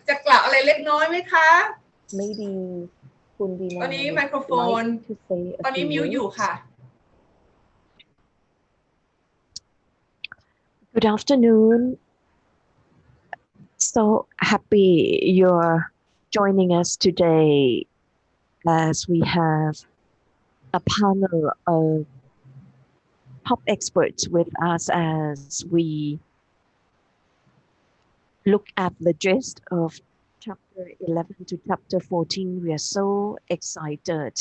จะกล่าวอะไรเล็กน้อยไหมคะ Maybe คุณวีนา ตอนนี้ไมโครโฟน to say a ตอนนี้ few มิวอยู่ words. ค่ะ Good afternoon. So happy you're joining us today as we have a panel of top experts with us as we look at the gist of chapter 11 to chapter 14. We are so excited.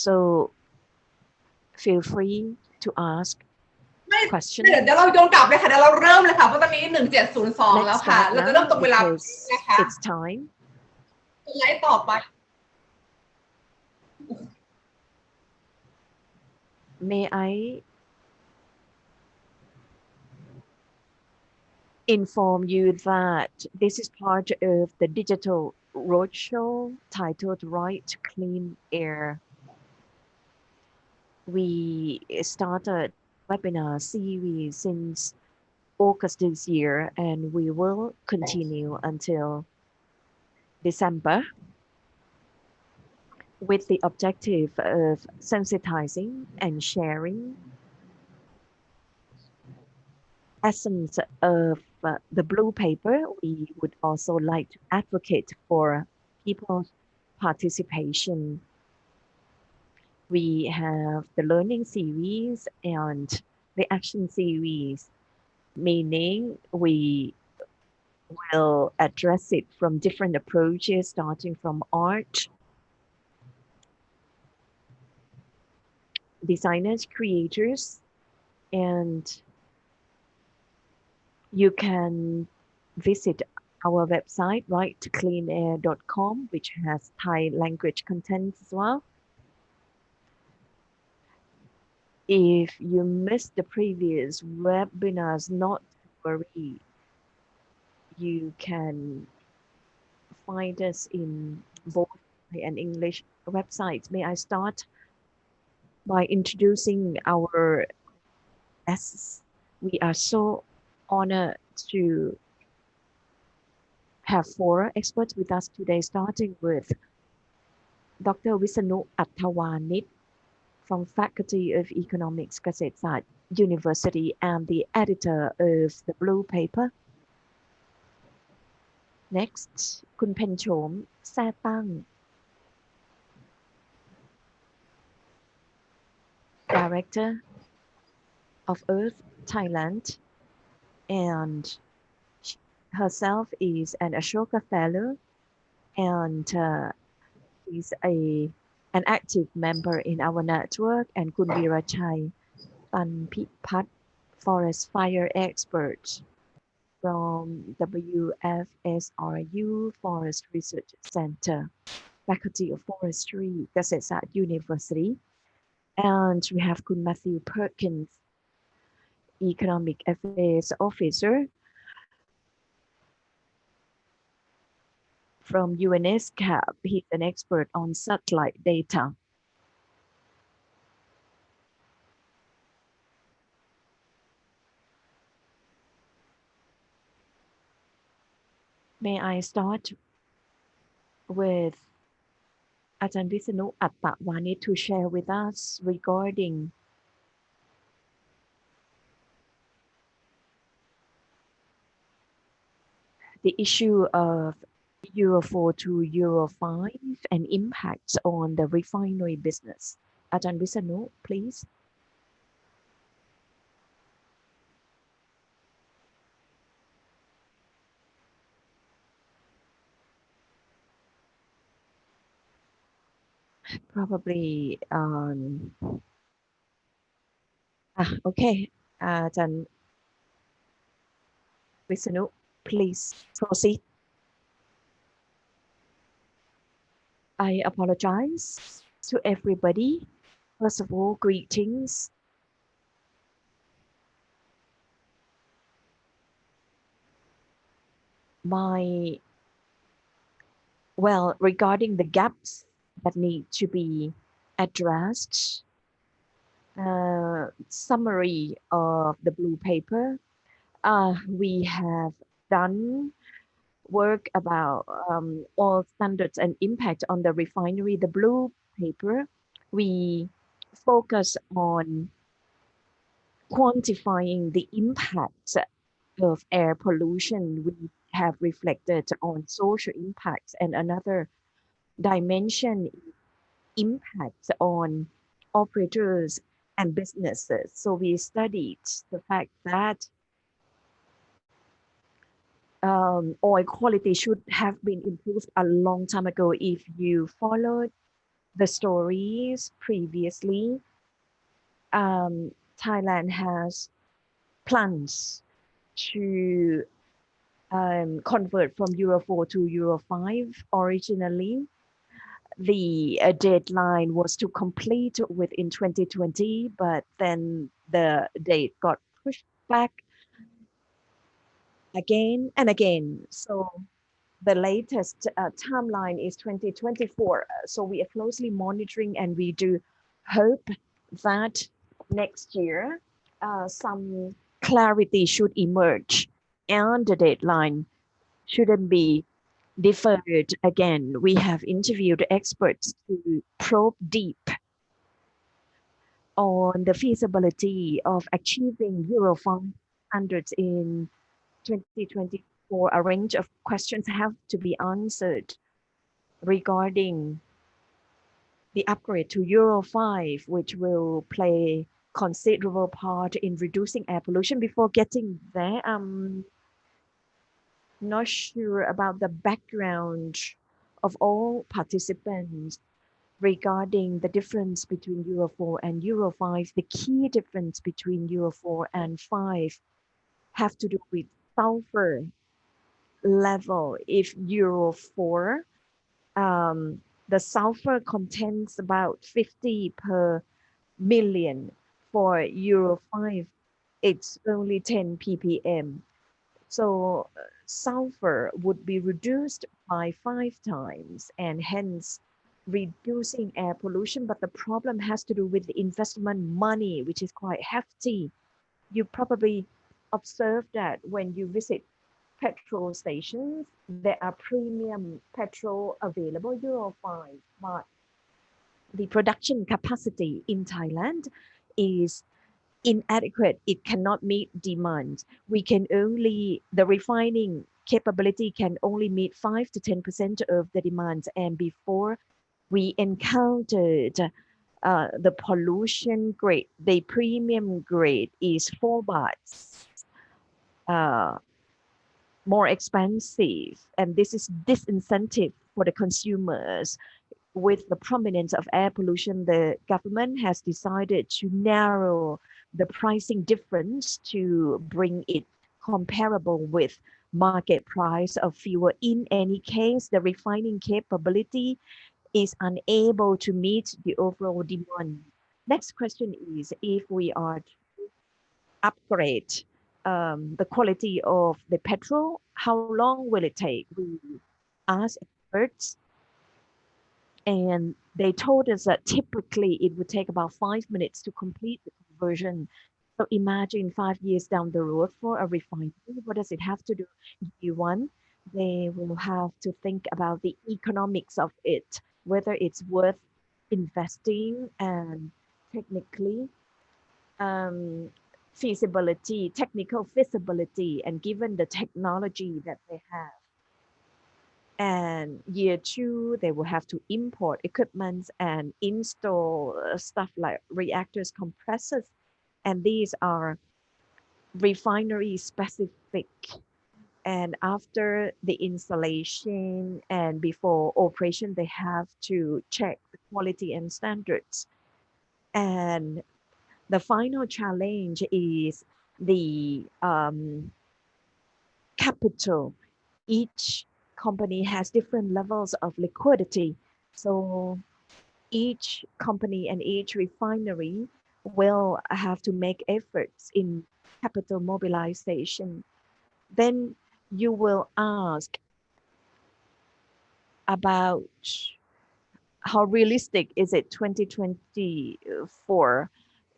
So feel free to ask ไม่ questions. เดี๋ยวเราโยนกลับเลยค่ะเดี๋ยวเราเริ่มเลยค่ะเพราะตอนนี้1702 Let's แล้วค่ะ start เราจะเริ่มตร now งเวลา because นะคะ it's time. สไลด์ต่อไป May I inform you that this is part of the Digital Roadshow titled Right Clean Air. We started webinar series since August this year and we will continue until December with the objective of sensitizing and sharing essence of the blue paper. We would also like to advocate for people's participation. We have the learning series and the action series, meaning we will address it from different approaches, starting from art, designers, creators, and you can visit our website, rightcleanair.com, which has Thai language content as well. If you missed the previous webinars, not to worry. You can find us in both Thai and English websites. May I start by introducing our guests? We are so honored to have 4 experts with us today, starting with Dr. Visanu Atthawanit from Faculty of Economics, Kasetsat University, and the editor of the Blue Paper. Next, คุณเพ็ญโฉม แซ่ตั้ง Director of Earth Thailand, and herself is an Ashoka Fellow, and is an active member in our network, and Kun Virachai Tanpipat, forest fire expert from WFSRU Forest Research Center, Faculty of Forestry, Kasetsat University. And we have Kun Matthew Perkins, Economic Affairs Officer from UNESCAP. He's an expert on satellite data. May I start with Ajahn Visanu Atthawanit to share with us regarding the issue of Euro 4 to Euro 5 and impacts on the refinery business. Ajahn Visanu, please. Probably, okay, Ajahn Visanu, please proceed. I apologize to everybody. First of all, greetings. Regarding the gaps that need to be addressed, summary of the blue paper, we have done work about oil standards and impact on the refinery, the blue paper, we focus on quantifying the impact of air pollution. We have reflected on social impacts, and another dimension impacts on operators and businesses. So we studied the fact that oil quality should have been improved a long time ago. If you followed the stories previously, Thailand has plans to convert from Euro 4 to Euro 5. Originally, the deadline was to complete within 2020, but then the date got pushed back again and again. So the latest timeline is 2024. So we are closely monitoring, and we do hope that next year some clarity should emerge and the deadline shouldn't be deferred again. We have interviewed experts to probe deep on the feasibility of achieving Euro 5 standards in 2024. A range of questions have to be answered regarding the upgrade to Euro 5, which will play considerable part in reducing air pollution. Before getting there, I'm not sure about the background of all participants regarding the difference between Euro 4 and Euro 5. The key difference between Euro 4 and 5 have to do with sulfur level. If Euro 4, the sulfur contains about 50 per million. For Euro 5, it's only 10 ppm. So sulfur would be reduced by 5 times, and hence reducing air pollution. But the problem has to do with the investment money, which is quite hefty. You probably observe that when you visit petrol stations, there are premium petrol available, Euro 5, but the production capacity in Thailand is inadequate. It cannot meet demand. The refining capability can only meet 5 to 10% of the demand. And before we encountered the pollution grade, the premium grade is 4 baht more expensive. And this is disincentive for the consumers. With the prominence of air pollution, the government has decided to narrow the pricing difference to bring it comparable with market price of fuel. In any case, the refining capability is unable to meet the overall demand. Next question is, if we are to upgrade the quality of the petrol, how long will it take? We asked experts, and they told us that typically it would take about 5 minutes to complete the conversion. So imagine 5 years down the road for a refinery, what does it have to do? One, they will have to think about the economics of it, whether it's worth investing, and technically technical feasibility, and given the technology that they have. And year 2, they will have to import equipment and install stuff like reactors, compressors, and these are refinery specific. And after the installation and before operation, they have to check the quality and standards. And the final challenge is the capital. Each company has different levels of liquidity. So each company and each refinery will have to make efforts in capital mobilization. Then you will ask about how realistic is it 2024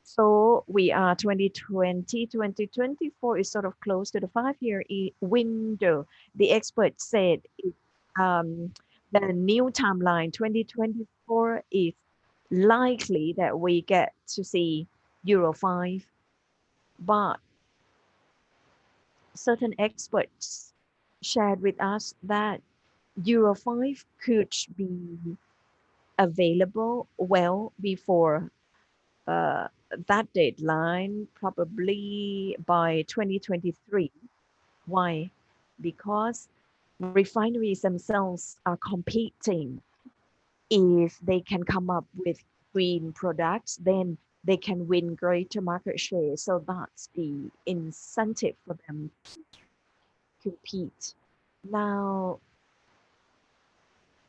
So we are 2020, 2024 is sort of close to the 5-year window. The experts said the new timeline 2024 is likely that we get to see Euro 5, but certain experts shared with us that Euro 5 could be available well before that deadline, probably by 2023. Why? Because refineries themselves are competing. If they can come up with green products, then they can win greater market share. So that's the incentive for them to compete. Now,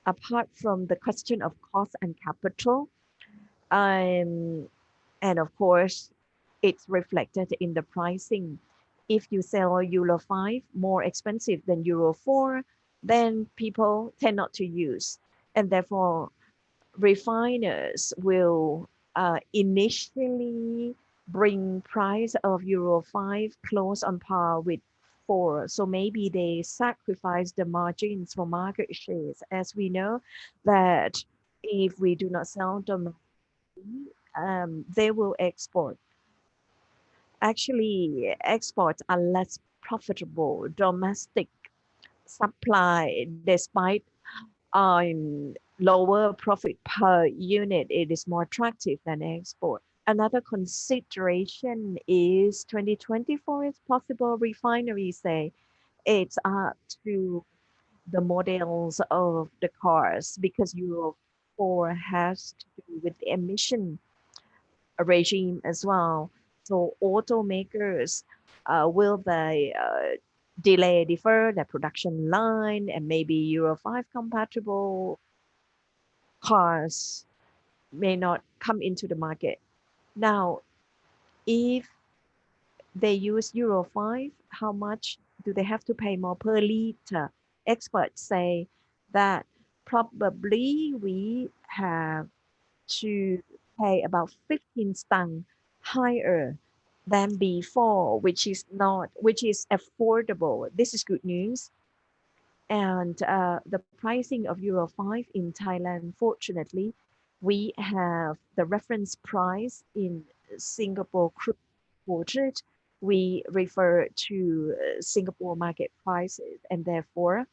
apart from the question of cost and capital, and of course, it's reflected in the pricing. If you sell Euro 5 more expensive than Euro 4, then people tend not to use. And therefore, refiners will initially bring price of Euro 5 close on par with 4. So maybe they sacrifice the margins for market shares. As we know that if we do not sell domestically, they will export. Actually, exports are less profitable. Domestic supply, despite lower profit per unit, it is more attractive than export. Another consideration is 2024 is possible. Refineries say it's up to the models of the cars because Euro 4 has to do with the emission regime as well. So automakers will they defer the production line, and maybe Euro 5 compatible cars may not come into the market. Now, if they use Euro 5, how much do they have to pay more per liter? Experts say that probably we have to pay about 15 stang higher than before, which is affordable. This is good news. And the pricing of Euro 5 in Thailand, fortunately, we have the reference price in Singapore crude quoted. We refer to Singapore market prices, and therefore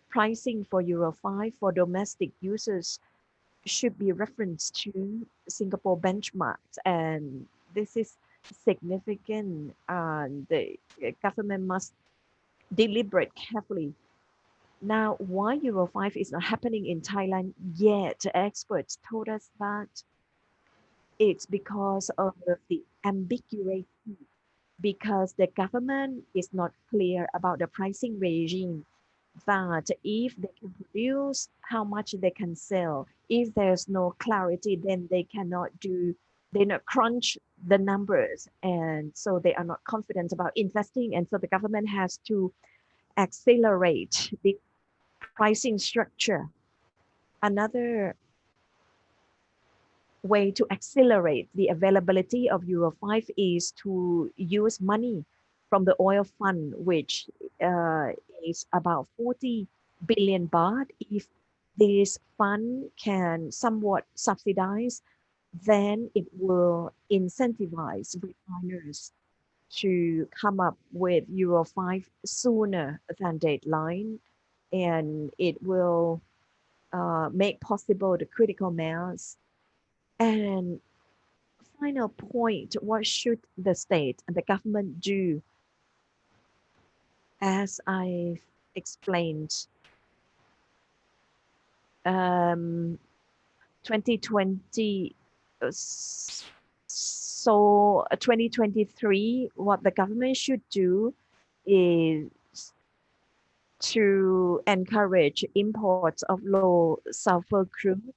pricing for Euro 5 for domestic users should be referenced to Singapore benchmarks, and this is significant. The government must deliberate carefully. Now, why Euro 5 is not happening in Thailand yet? Experts told us that it's because of the ambiguity, because the government is not clear about the pricing regime, that if they can produce, how much they can sell. If there's no clarity, then they not crunch the numbers. And so they are not confident about investing. And so the government has to accelerate the pricing structure. Another way to accelerate the availability of Euro 5 is to use money from the oil fund, which is about 40 billion baht. If this fund can somewhat subsidize, then it will incentivize refiners to come up with Euro 5 sooner than deadline, and it will make possible the critical mass. And final point, what should the state and the government do? As I explained, 2020, so 2023, what the government should do is to encourage imports of low sulfur crude.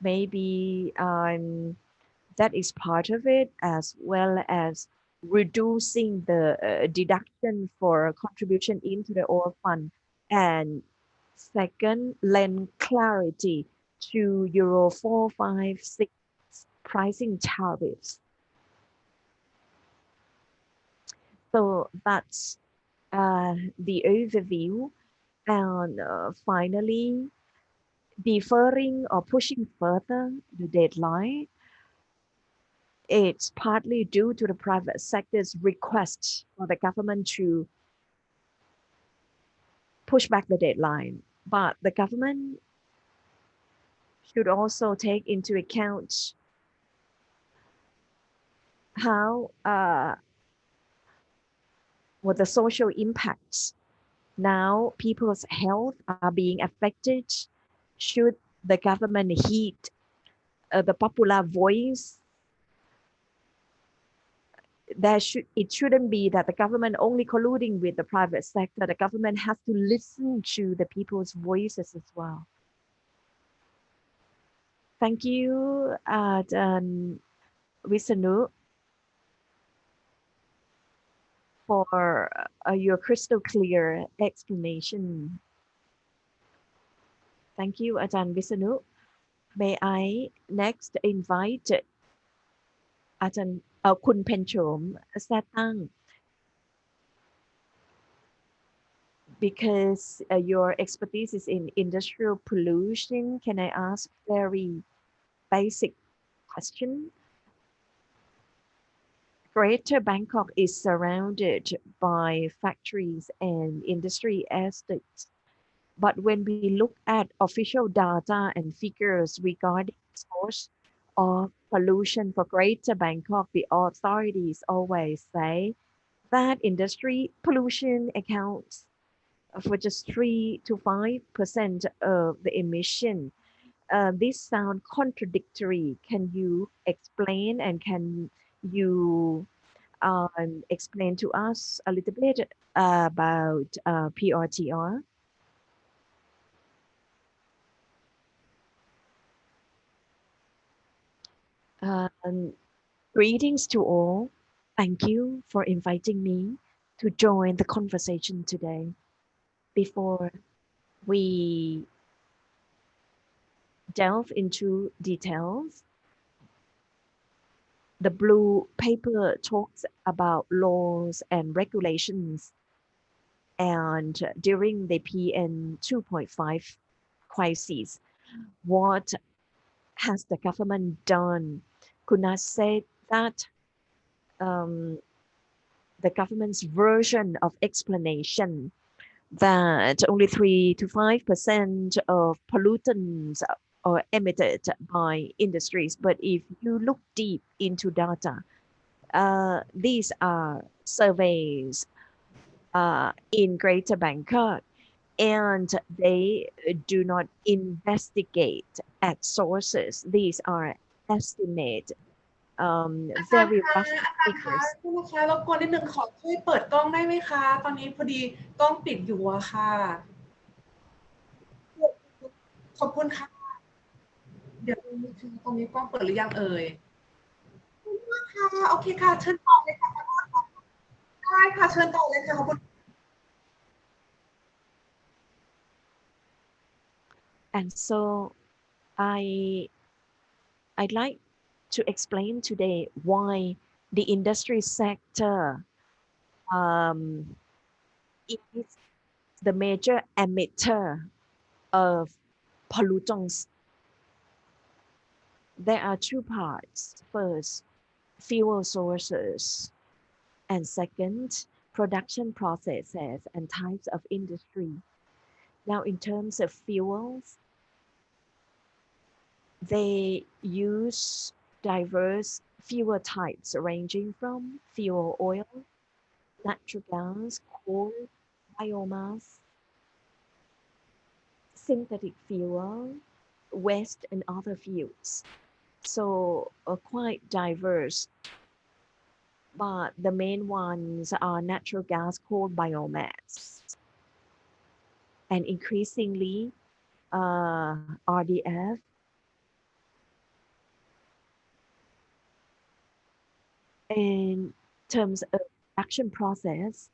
Maybe that is part of it, as well as reducing the deduction for contribution into the oil fund. And second, lend clarity to Euro 4, 5, 6 pricing tariffs. So that's the overview. And finally, deferring or pushing further the deadline, it's partly due to the private sector's request for the government to push back the deadline. But the government should also take into account how what the social impacts. Now people's health are being affected. Should the government heed the popular voice? It shouldn't be that the government only colluding with the private sector. The government has to listen to the people's voices as well. Thank you, Visanu, for your crystal clear explanation. Thank you, Ajahn Visanu. May I next invite Ajahn Kun Penchom Satang, because your expertise is in industrial pollution. Can I ask very basic question? Greater Bangkok is surrounded by factories and industry estates. But when we look at official data and figures regarding source of pollution for Greater Bangkok, the authorities always say that industry pollution accounts for just 3 to 5% of the emission. This sounds contradictory. Can you explain, and can you explain to us a little bit about PRTR? Greetings to all. Thank you for inviting me to join the conversation today. Before we delve into details, the blue paper talks about laws and regulations, and during the PM 2.5 crisis, what has the government done? Kunal said that the government's version of explanation that only 3 to 5% of pollutants are emitted by industries. But if you look deep into data, these are surveys in Greater Bangkok, and they do not investigate at sources. These are estimates, very rough อาจารย์คะ figures. นะคะรบกวนนิดนึงขอช่วยเปิดกล้องได้ไหมคะตอนนี้พอดีกล้องปิดอยู่อะค่ะขอบคุณค่ะเดี๋ยวตรงนี้กล้องเปิดหรือยังเอ่ยค่ะโอเคค่ะเชิญต่อเลยค่ะได้ค่ะเชิญต่อเลยค่ะขอบคุณ And so I'd like to explain today why the industry sector is the major emitter of pollutants. There are two parts. First, fuel sources, and second, production processes and types of industry. Now, in terms of fuels, they use diverse fuel types ranging from fuel oil, natural gas, coal, biomass, synthetic fuel, waste, and other fuels. So quite diverse. But the main ones are natural gas, coal, biomass, and increasingly RDF. In terms of production process,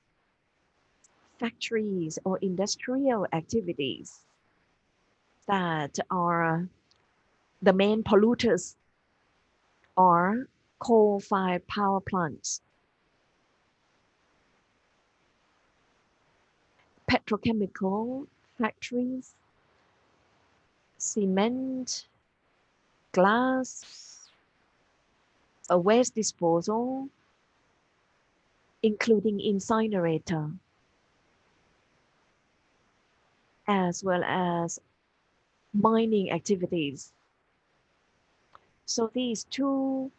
factories or industrial activities that are the main polluters are coal-fired power plants, petrochemical factories, cement, glass, waste disposal, including incinerator, as well as mining activities. So these two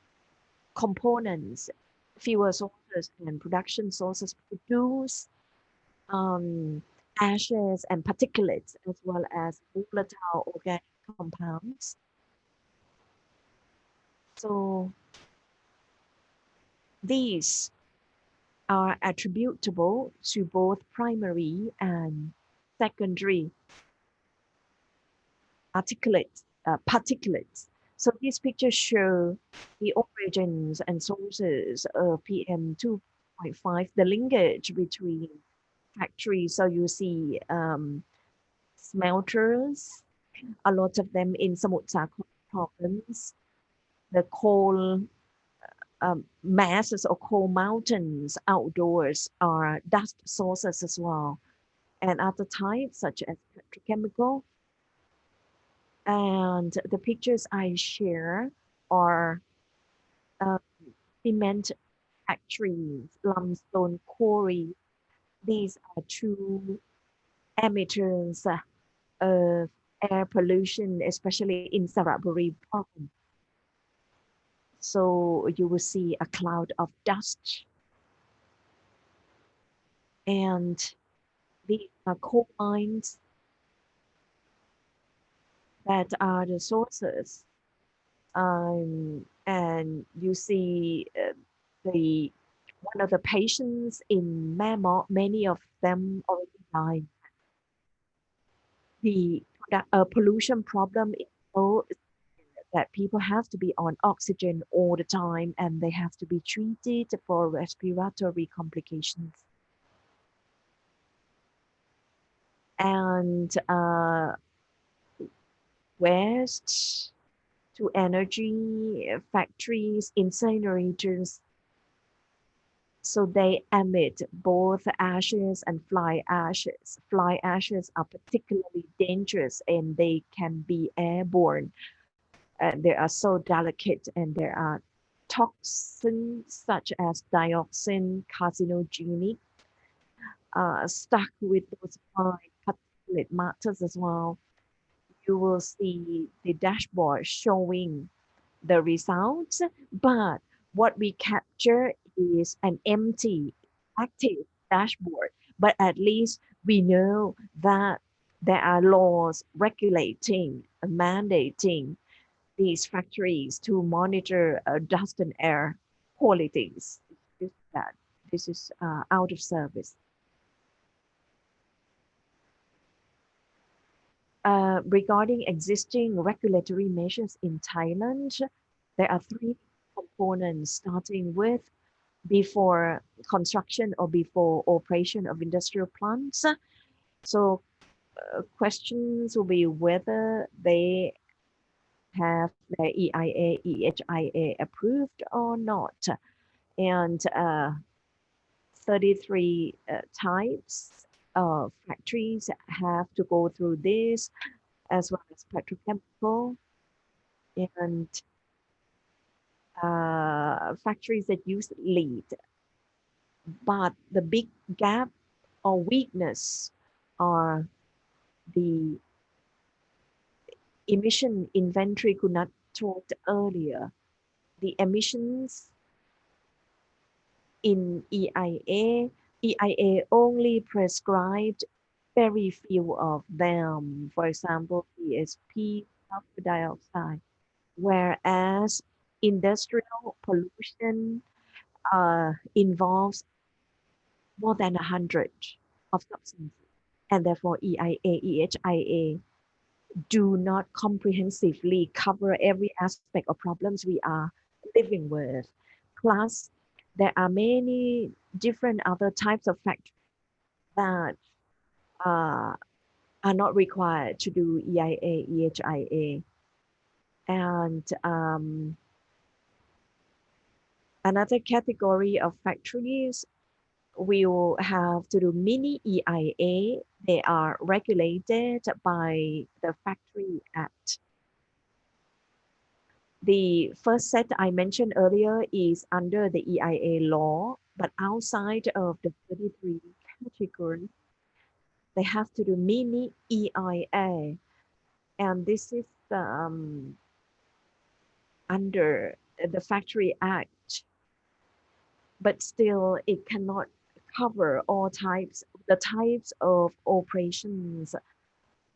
components, fuel sources and production sources, produce ashes and particulates as well as volatile organic compounds. So these are attributable to both primary and secondary particulates. So these pictures show the origins and sources of PM 2.5, the linkage between factories. So you see smelters, a lot of them in Samut Sakhon province, the coal masses or coal mountains outdoors are dust sources as well, and other types such as petrochemical. And the pictures I share are cement factories, limestone quarry. These are two emitters of air pollution, especially in Saraburi province. So you will see a cloud of dust. And these are coal mines that are the sources. And you see one of the patients in Mammoth, many of them already died. The pollution problem is so that people have to be on oxygen all the time and they have to be treated for respiratory complications. And waste to energy factories, incinerators. So they emit both ashes and fly ashes. Fly ashes are particularly dangerous and they can be airborne. They are so delicate and there are toxins such as dioxin, carcinogenic, stuck with those fine particulate matters as well. You will see the dashboard showing the results, but what we capture is an empty, active dashboard. But at least we know that there are laws regulating, mandating these factories to monitor dust and air qualities. This is out of service. Regarding existing regulatory measures in Thailand, there are three components, starting with before construction or before operation of industrial plants. So questions will be whether they have their EIA, EHIA approved or not. And 33 types of factories have to go through this, as well as petrochemical and factories that use lead. But the big gap or weakness are the emission inventory Kunat talked earlier. The emissions in EIA only prescribed very few of them. For example, PSP, sulfur dioxide, whereas industrial pollution involves more than 100 of substances, and therefore EIA, EHIA do not comprehensively cover every aspect of problems we are living with. Plus, there are many different other types of factories that are not required to do EIA, EHIA. And Another category of factories will have to do mini EIA. They are regulated by the Factory Act. The first set I mentioned earlier is under the EIA law, but outside of the 33 categories, they have to do mini EIA. And this is under the Factory Act, but still it cannot cover all the types of operations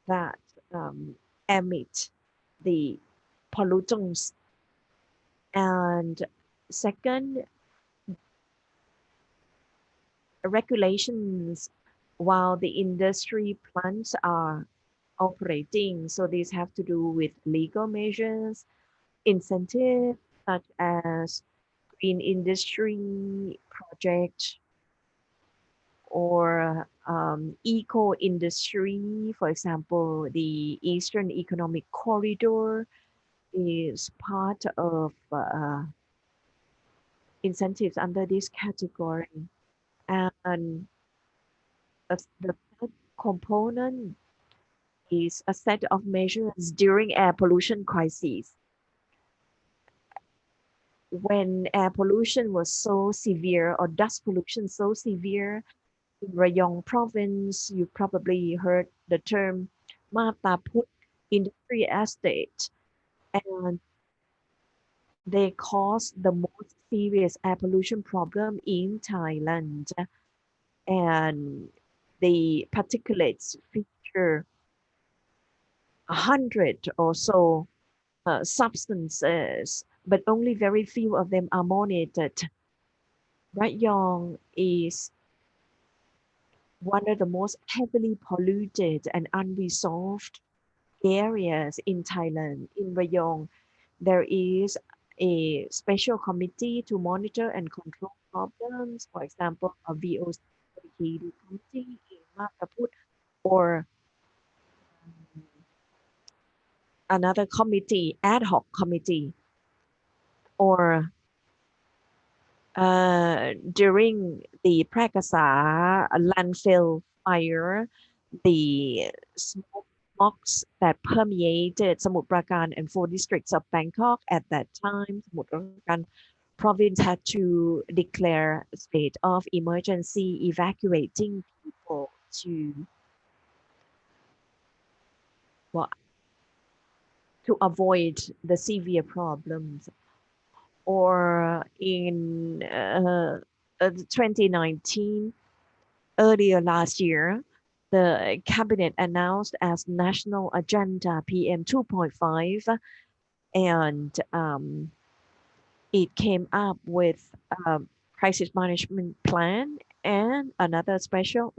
that emit the pollutants. And second, regulations while the industry plants are operating. So these have to do with legal measures, incentives such as green industry project or eco industry. For example, the Eastern Economic Corridor is part of incentives under this category. And the third component is a set of measures during air pollution crises. When air pollution was so severe, or dust pollution so severe, in Rayong province, you probably heard the term Mataput Industry Estate, and they caused the most serious air pollution problem in Thailand. And the particulates feature 100 or so substances, but only very few of them are monitored. Rayong is one of the most heavily polluted and unresolved areas in Thailand. In Rayong, there is a special committee to monitor and control problems. For example, a VOC committee in Mataput, or another committee, ad hoc committee, or during the Prakasa landfill fire, the smokes that permeated Samut Prakan and 4 districts of Bangkok at that time, Samut Prakan province had to declare a state of emergency, evacuating people to avoid the severe problems. Or in 2019, earlier last year, the cabinet announced as national agenda PM 2.5, and it came up with a crisis management plan and another special,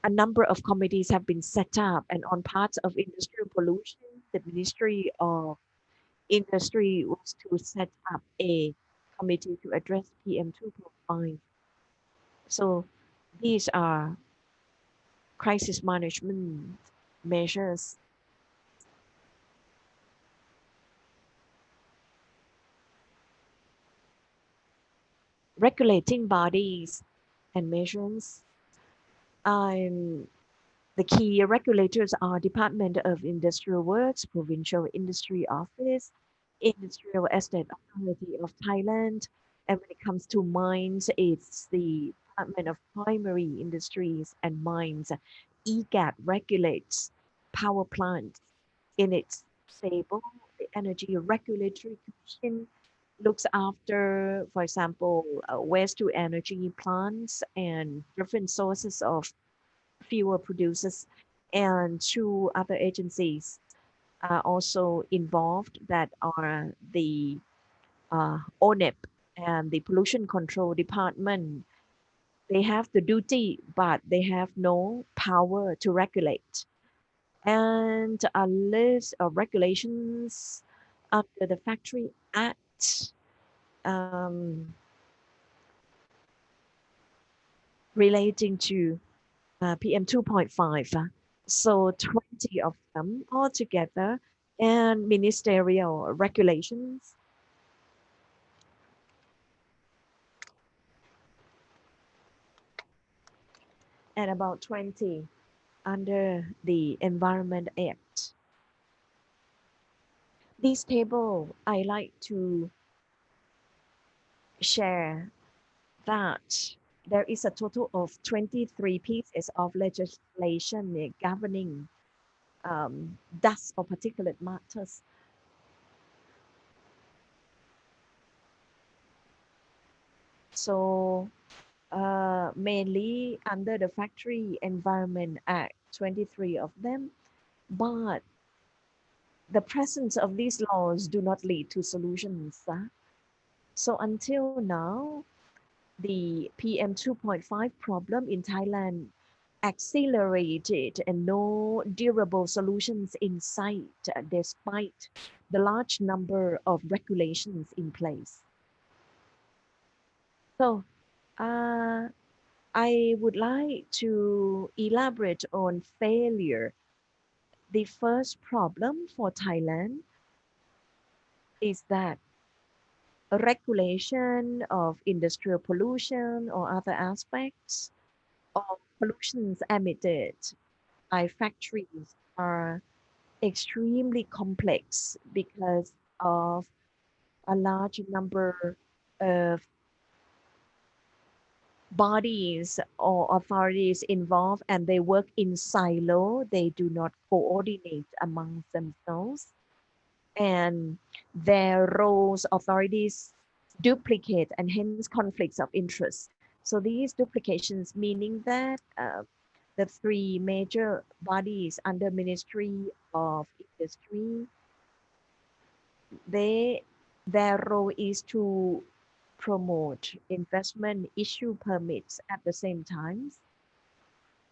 a number of committees have been set up, and on parts of industrial pollution, the Ministry of Industry was to set up a committee to address PM 2.5. So these are crisis management measures. Regulating bodies and measures. The key regulators are Department of Industrial Works, Provincial Industry Office, Industrial Estate Authority of Thailand, and when it comes to mines, it's the Department of Primary Industries and Mines. EGAT regulates power plants in its stable. The Energy Regulatory Commission looks after, for example, waste to energy plants and different sources of fuel producers, and 2 other agencies are also involved, that are the ONEP and the Pollution Control Department. They have the duty, but they have no power to regulate. And a list of regulations under the Factory Act relating to PM 2.5. So 20 of them altogether, and ministerial regulations. and about 20 under the Environment Act. This table, I like to share that there is a total of 23 pieces of legislation governing dust or particulate matters. So mainly under the Factory Environment Act, 23 of them, but the presence of these laws do not lead to solutions. So until now, the PM 2.5 problem in Thailand accelerated and no durable solutions in sight despite the large number of regulations in place. So I would like to elaborate on failure. The first problem for Thailand is that regulation of industrial pollution or other aspects of pollutions emitted by factories are extremely complex because of a large number of bodies or authorities involved, and they work in silo. They do not coordinate amongst themselves, and their roles, authorities duplicate, and hence conflicts of interest. So these duplications meaning that the three major bodies under Ministry of Industry, their role is to promote investment, issue permits at the same time,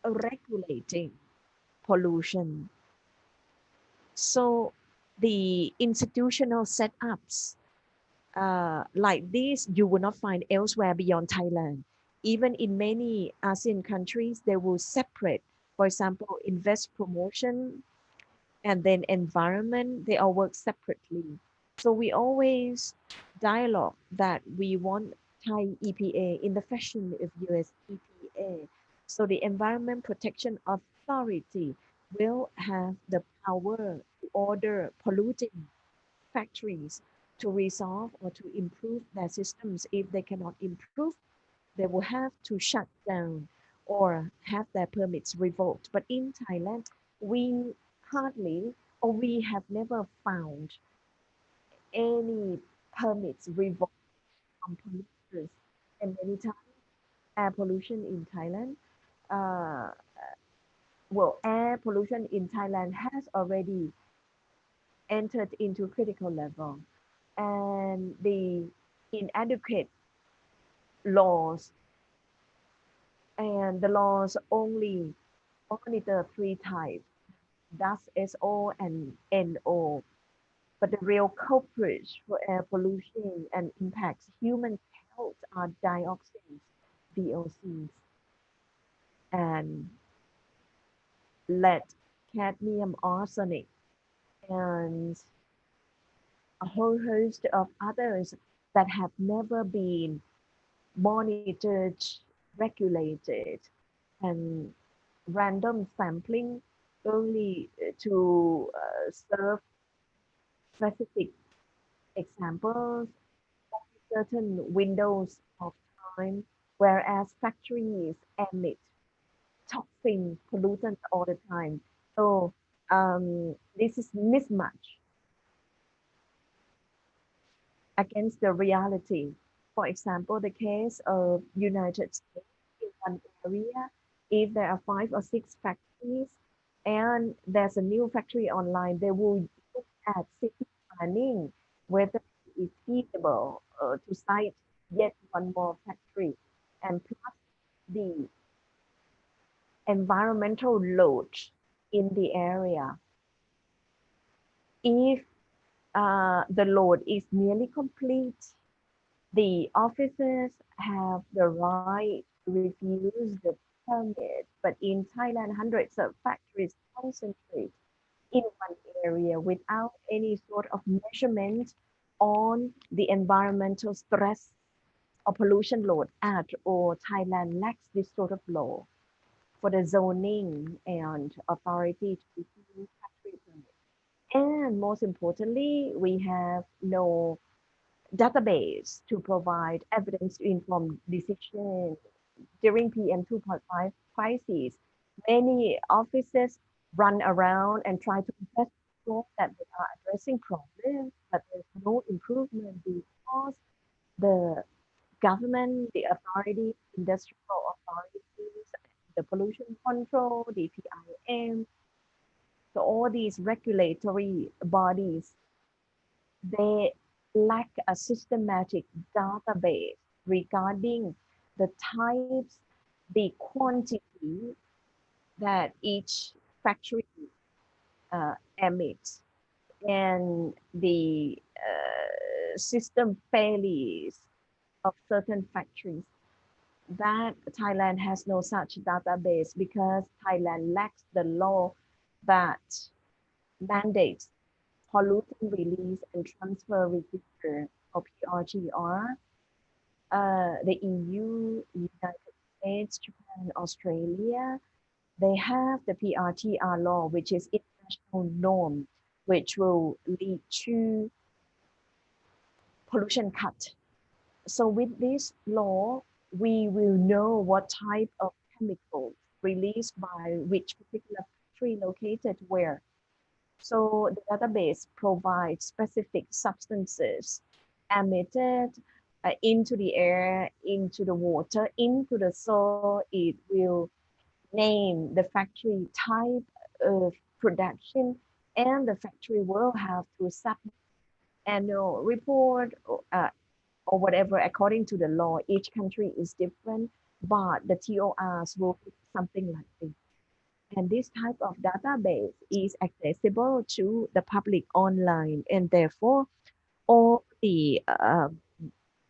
regulating pollution. So the institutional setups like this, you will not find elsewhere beyond Thailand. Even in many ASEAN countries, they will separate, for example, invest promotion and then environment, they all work separately. So we always dialogue that we want Thai EPA in the fashion of US EPA. So the Environment Protection Authority will have the power to order polluting factories to resolve or to improve their systems. If they cannot improve, they will have to shut down or have their permits revoked. But in Thailand, we hardly or we have never found any permits revoked from polluters. And many times, air pollution in Thailand, uh, air pollution in Thailand has already entered into critical level, and the inadequate laws, and the laws only monitor three types: dust, SO, and NO. But the real culprits for air pollution and impacts human health are dioxins, VOCs, and lead, cadmium, arsenic, and a whole host of others that have never been monitored, regulated, and random sampling only to serve specific examples, certain windows of time, whereas factories emit toxin pollutants all the time. So this is mismatch against the reality. For example, the case of United States in one area, if there are 5 or 6 factories and there's a new factory online, they will look at city planning, whether it is feasible to site yet one more factory, and plus the environmental load in the area. If the load is nearly complete, the officers have the right to refuse the permit, but in Thailand, hundreds of factories concentrate in one area without any sort of measurement on the environmental stress or pollution load at all. Thailand lacks this sort of law. for the zoning and authority to issue factory permit. And most importantly, we have no database to provide evidence to inform decision during PM 2.5 crisis. Many offices run around and try to show that they are addressing problems, but there's no improvement because the government, the authority, industrial authorities, the pollution control, the PIM, so all these regulatory bodies, they lack a systematic database regarding the types, the quantity that each factory emits, and the system failures of certain factories. That Thailand has no such database because Thailand lacks the law that mandates pollutant release and transfer register or PRTR. The EU, United States, Japan, Australia, they have the PRTR law, which is international norm, which will lead to pollution cut. So with this law, we will know what type of chemicals released by which particular factory located where. So the database provides specific substances emitted into the air, into the water, into the soil. It will name the factory type of production, and the factory will have to submit annual report or whatever according to the law. Each country is different, but the TORs will be something like this. And this type of database is accessible to the public online, and therefore all the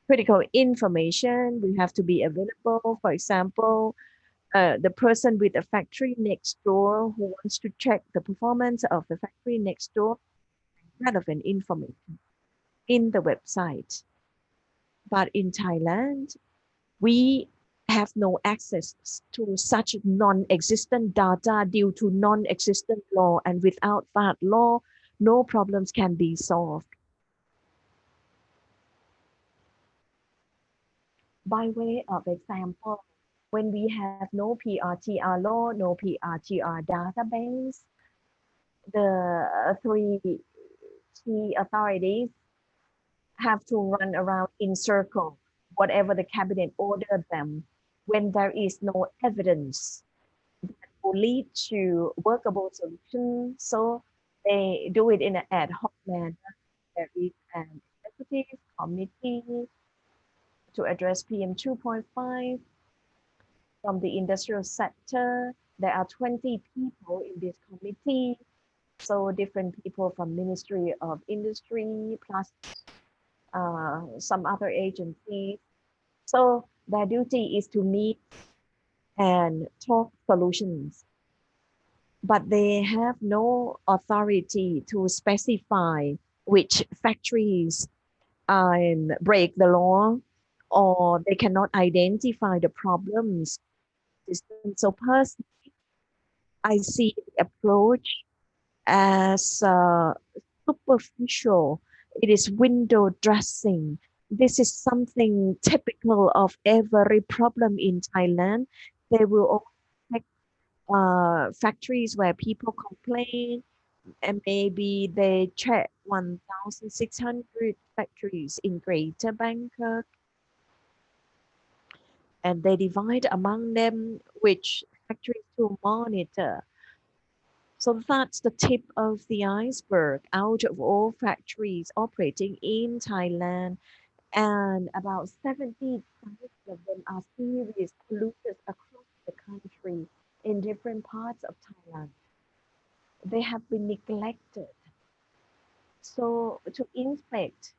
critical information will have to be available. For example, the person with a factory next door who wants to check the performance of the factory next door, relevant information in the website. But in Thailand, we have no access to such non-existent data due to non-existent law, and without that law, no problems can be solved. By way of example, when we have no PRTR law, no PRTR database, the three key authorities have to run around in circle, whatever the cabinet ordered them, when there is no evidence that will lead to workable solutions. So they do it in an ad hoc manner. There is an executive committee to address PM 2.5 from the industrial sector. There are 20 people in this committee. So different people from Ministry of Industry plus some other agencies. So their duty is to meet and talk solutions. But they have no authority to specify which factories break the law, or they cannot identify the problems. So personally, I see the approach as superficial. It is window dressing. This is something typical of every problem in Thailand. They will check factories where people complain, and maybe they check 1,600 factories in Greater Bangkok, and they divide among them which factories to monitor. So that's the tip of the iceberg. Out of all factories operating in Thailand, and about 70% of them are serious polluters across the country in different parts of Thailand. They have been neglected. So to inspect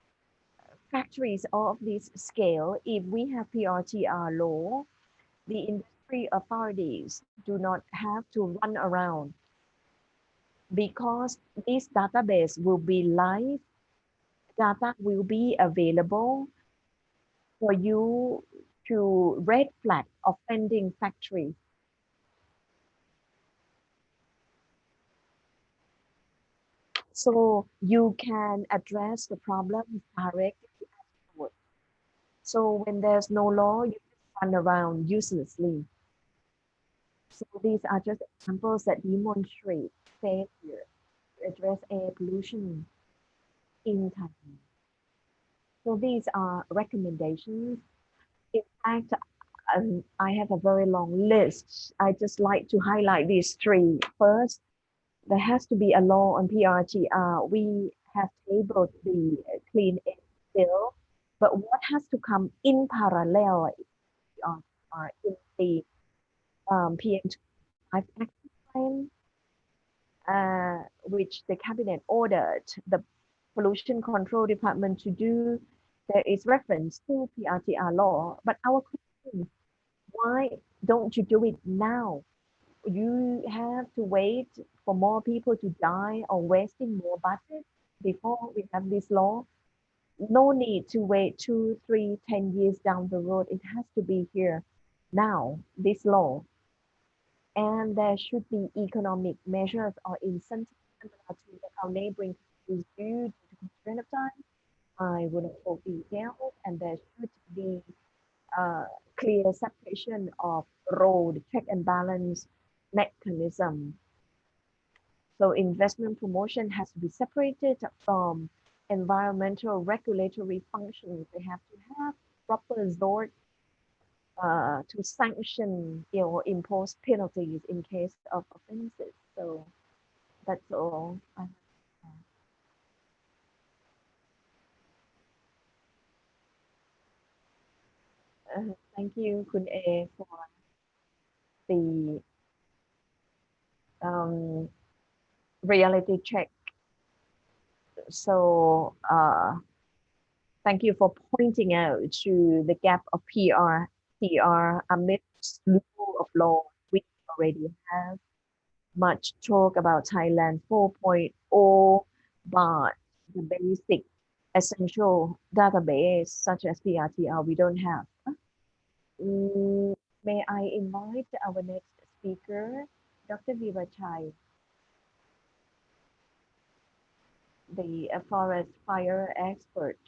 factories of this scale, if we have PRTR law, the industry authorities do not have to run around, because this database will be live, data will be available for you to red flag offending factories. So you can address the problem directly afterward. So when there's no law, you just run around uselessly. So these are just examples that demonstrate failure to address air pollution in Thailand. So these are recommendations. In fact, I have a very long list. I just like to highlight these three. First, there has to be a law on PRGR. We have tabled the clean air bill, but what has to come in parallel are in the PM2.5 action plan, which the cabinet ordered the pollution control department to do. There is reference to PRGR law, but our question, why don't you do it now? You have to wait for more people to die or wasting more budget before we have this law. No need to wait 2, 3, 10 years down the road. It has to be here now, this law. And there should be economic measures or incentives to let our neighboring countries do the constraint of time. I would have told details, and there should be clear separation of road check and balance mechanism. So investment promotion has to be separated from environmental regulatory functions. They have to have proper resort to sanction or impose penalties in case of offenses. So that's all I have. Thank you, Kun A, for the reality check. So thank you for pointing out to the gap of TR amid slew of law we already have. Much talk about Thailand 4.0, but the basic essential database such as PRTR we don't have. May I invite our next speaker, Dr. Virachai, the forest fire expert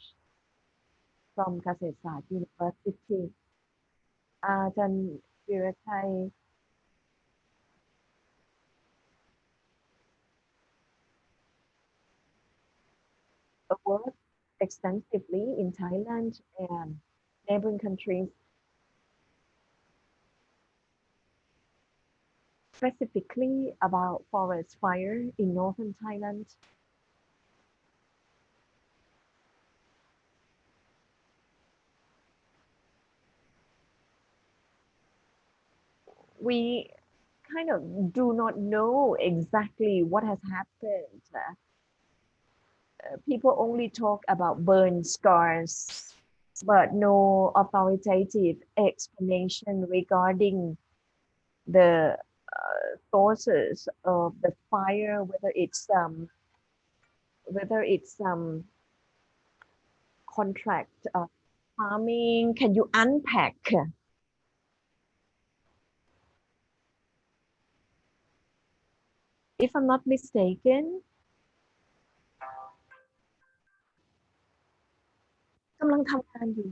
from Kasetsart University. อาจารย์วีรชัย worked extensively in Thailand and neighboring countries, specifically about forest fire in northern Thailand. We kind of do not know exactly what has happened. People only talk about burn scars, but no authoritative explanation regarding the sources of the fire, whether it's contract farming. Can you unpack? If I'm not mistaken, กำลังทำงานอยู่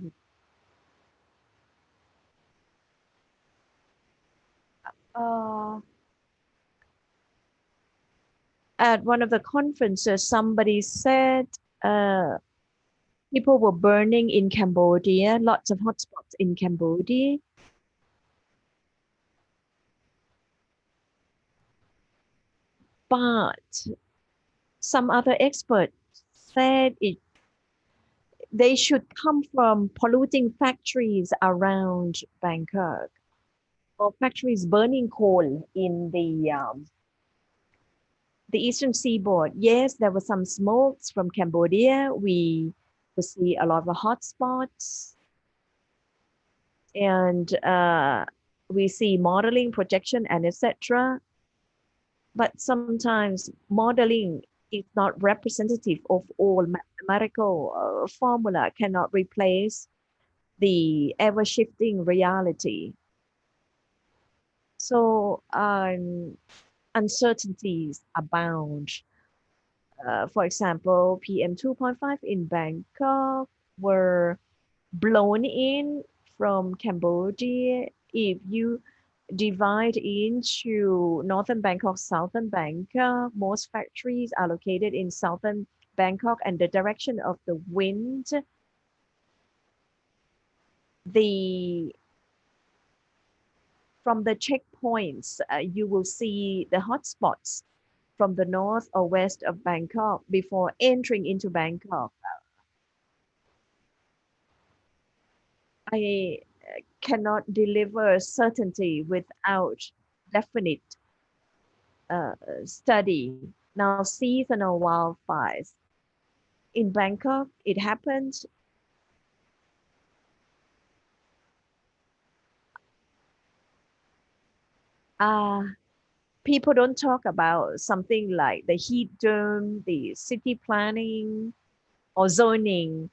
at one of the conferences, somebody said people were burning in Cambodia, lots of hotspots in Cambodia. But some other experts said they should come from polluting factories around Bangkok or factories burning coal in the eastern seaboard. Yes, there were some smokes from Cambodia. We could see a lot of hotspots, and we see modeling, projection, and etc. But sometimes modeling is not representative of all. Mathematical formula cannot replace the ever-shifting reality. So uncertainties abound. For example, PM 2.5 in Bangkok were blown in from Cambodia. If you divide into northern Bangkok, southern Bangkok, most factories are located in southern Bangkok, and the direction of the wind, from the checkpoints, you will see the hotspots from the north or west of Bangkok before entering into Bangkok. I cannot deliver certainty without definite study. Now, seasonal wildfires. In Bangkok, it happened people don't talk about something like the heat dome, the city planning, or zoning.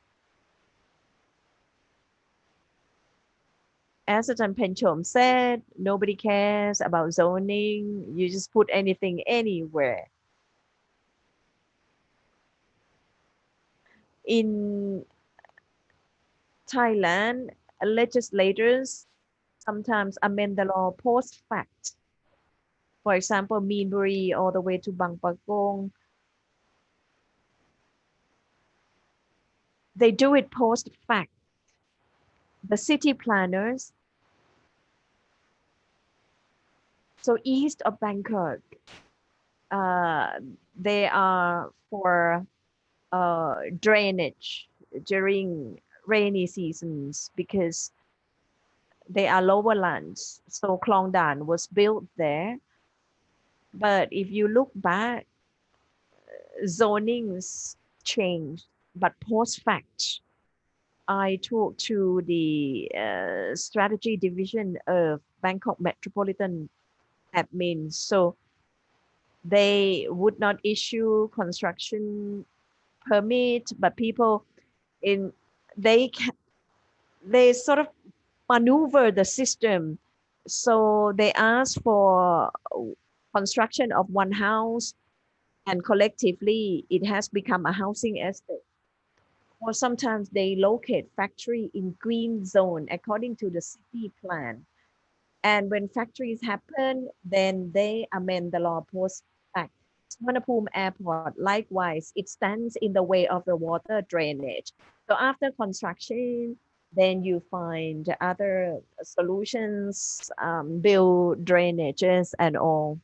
As Ajahn Penchom said, nobody cares about zoning. You just put anything anywhere. In Thailand, legislators sometimes amend the law post fact. For example, Meenbury all the way to Bang Pakong. They do it post fact. The city planners, so east of Bangkok, they are for drainage during rainy seasons because they are lower lands. So Klong Dan was built there. But if you look back, zonings changed, but post fact, I talked to the strategy division of Bangkok Metropolitan Admin. So they would not issue construction permit, but people they sort of maneuver the system. So they ask for construction of one house, and collectively it has become a housing estate. Or sometimes they locate factory in green zone according to the city plan. And when factories happen, then they amend the law post fact. Suvarnabhumi Airport, likewise, it stands in the way of the water drainage. So after construction, then you find other solutions, build drainages and all.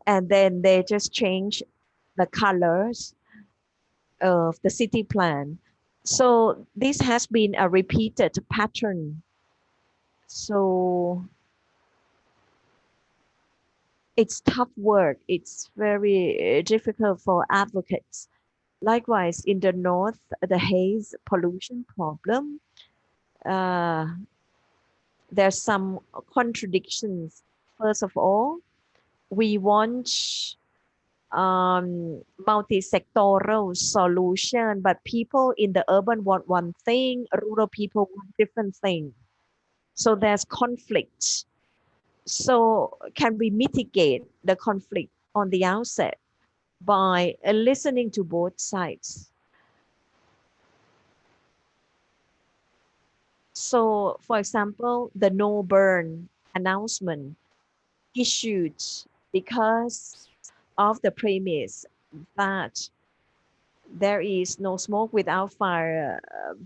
And then they just change the colors of the city plan. So this has been a repeated pattern. So it's tough work. It's very difficult for advocates. Likewise, in the north, the haze pollution problem, there's some contradictions. First of all, we want multi-sectoral solution, but people in the urban want one thing, rural people want different thing. So there's conflict. So can we mitigate the conflict on the outset by listening to both sides? So for example, the no burn announcement issued because of the premise that there is no smoke without fire,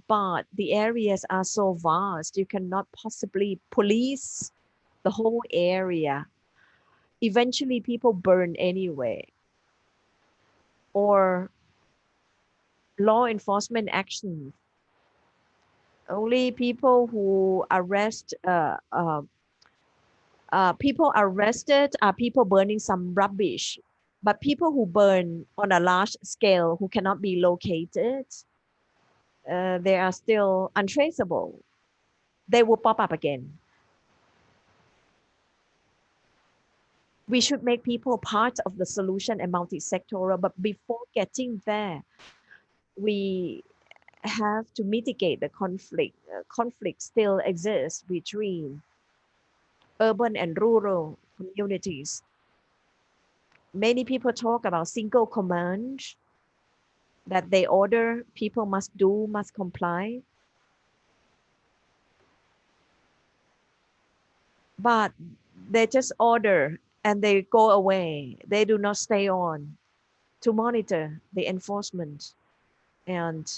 but the areas are so vast, you cannot possibly police the whole area. Eventually, people burn anyway. Or law enforcement action. Only people who arrest, people arrested are people burning some rubbish. But people who burn on a large scale, who cannot be located, they are still untraceable. They will pop up again. We should make people part of the solution and multi-sectoral, but before getting there, we have to mitigate the conflict. Conflict still exists between urban and rural communities. Many people talk about single command that they order, people must do, must comply. But they just order and they go away. They do not stay on to monitor the enforcement. And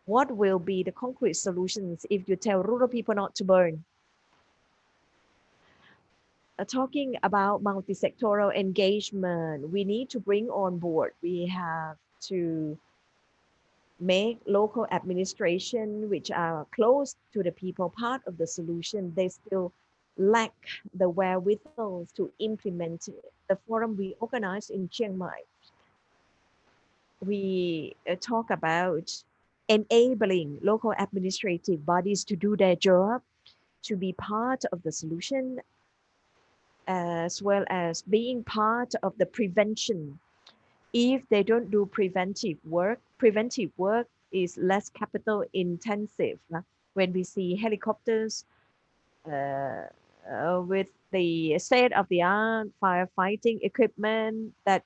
what will be the concrete solutions if you tell rural people not to burn? Talking about multi-sectoral engagement, we need to bring on board. We have to make local administration, which are close to the people, part of the solution. They still lack the wherewithal to implement it. The forum we organized in Chiang Mai, we talk about enabling local administrative bodies to do their job, to be part of the solution, as well as being part of the prevention. If they don't do preventive work is less capital intensive. When we see helicopters with the state-of-the-art firefighting equipment that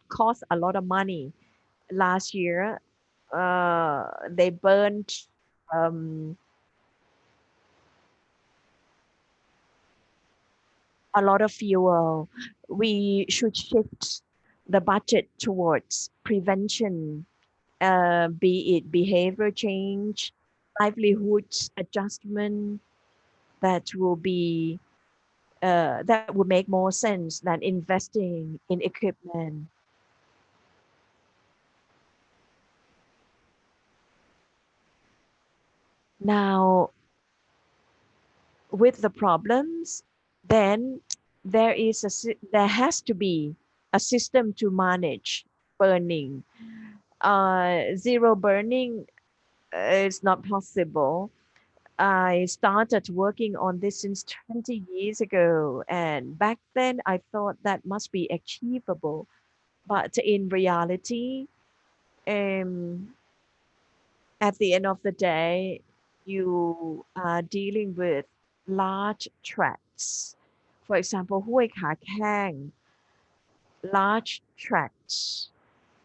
costs a lot of money. Last year, they burned a lot of fuel. We should shift the budget towards prevention, be it behavior change, livelihoods adjustment, that will make more sense than investing in equipment. Now, with the problems, then there has to be a system to manage burning. Zero burning is not possible. I started working on this since 20 years ago, and back then I thought that must be achievable. But in reality, um, at the end of the day, you are dealing with large tracts. For example, Hue Kha Khang, large tracts,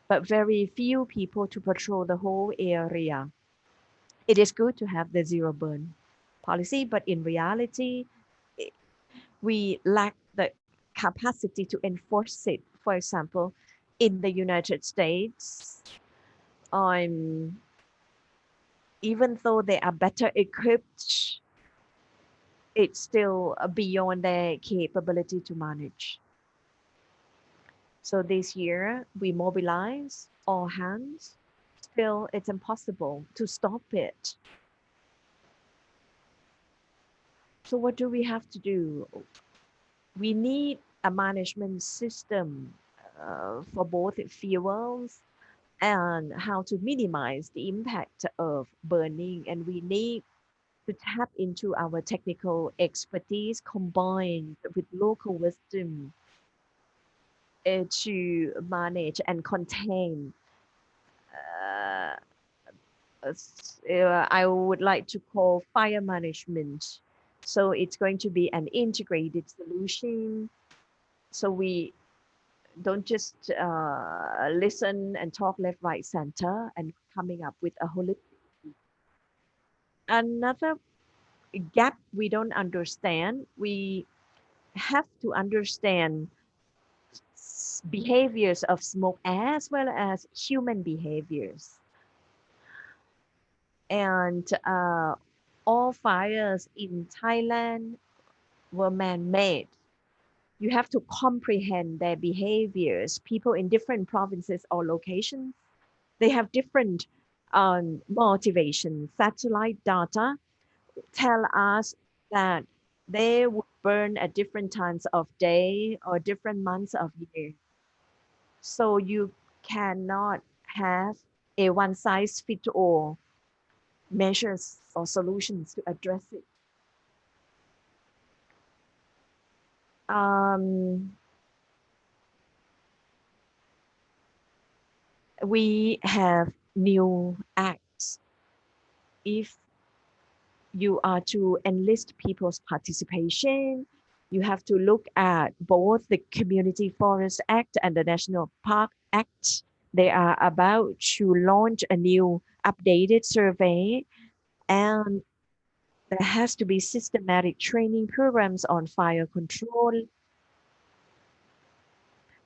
but very few people to patrol the whole area. It is good to have the zero burn policy, but in reality, we lack the capacity to enforce it. For example, in the United States, even though they are better equipped, it's still beyond their capability to manage. So this year, we mobilize all hands. Still, it's impossible to stop it. So what do we have to do? We need a management system for both fuels and how to minimize the impact of burning. And we need to tap into our technical expertise combined with local wisdom to manage and contain. I would like to call fire management. So it's going to be an integrated solution. So we don't just listen and talk left, right, center, and coming up with a holistic. Another gap we don't understand, we have to understand behaviors of smoke as well as human behaviors. And all fires in Thailand were man-made. You have to comprehend their behaviors. People in different provinces or locations, they have different motivations. Satellite data tell us that they would burn at different times of day or different months of year. So you cannot have a one-size-fits-all measures or solutions to address it. We have new acts. If you are to enlist people's participation. You have to look at both the Community Forest Act and the National Park Act. They are about to launch a new updated survey, and there has to be systematic training programs on fire control.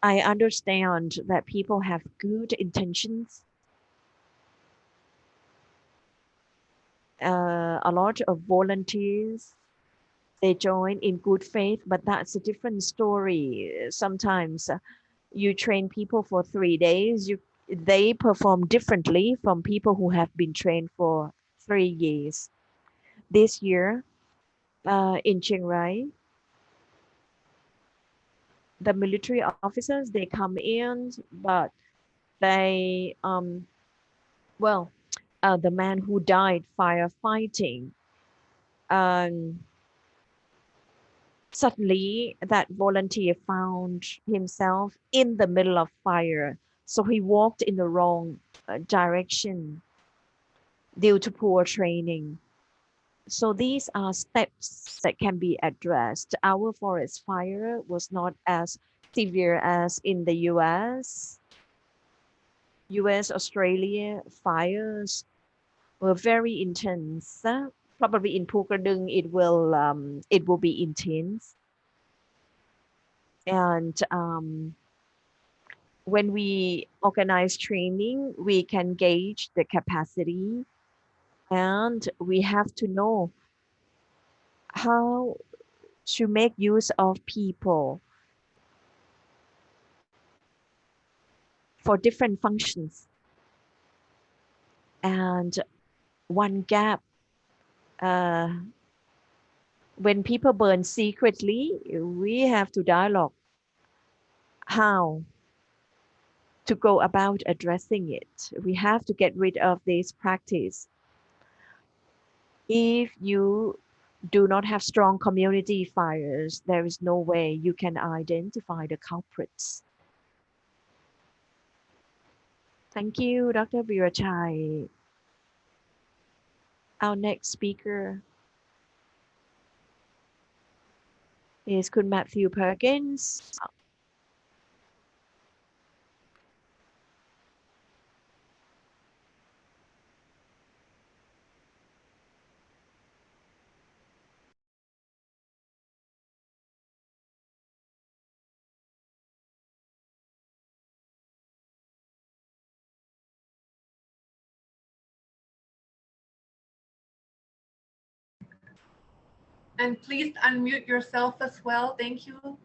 I understand that people have good intentions. A lot of volunteers, they join in good faith, but that's a different story. Sometimes you train people for 3 days, they perform differently from people who have been trained for 3 years. This year, in Chiang Rai, the military officers, they come in, but they, the man who died firefighting, suddenly that volunteer found himself in the middle of fire. So he walked in the wrong direction due to poor training. So these are steps that can be addressed. Our forest fire was not as severe as in the US, Australia fires were very intense. Probably in Pukadung, it will be intense. And when we organize training, we can gauge the capacity, and we have to know how to make use of people for different functions. And one gap, when people burn secretly, we have to dialogue how to go about addressing it. We have to get rid of this practice. If you do not have strong community fires, there is no way you can identify the culprits. Thank you, Dr. Virachai. Our next speaker is Kun Matthew Perkins. And please unmute yourself as well. Thank you.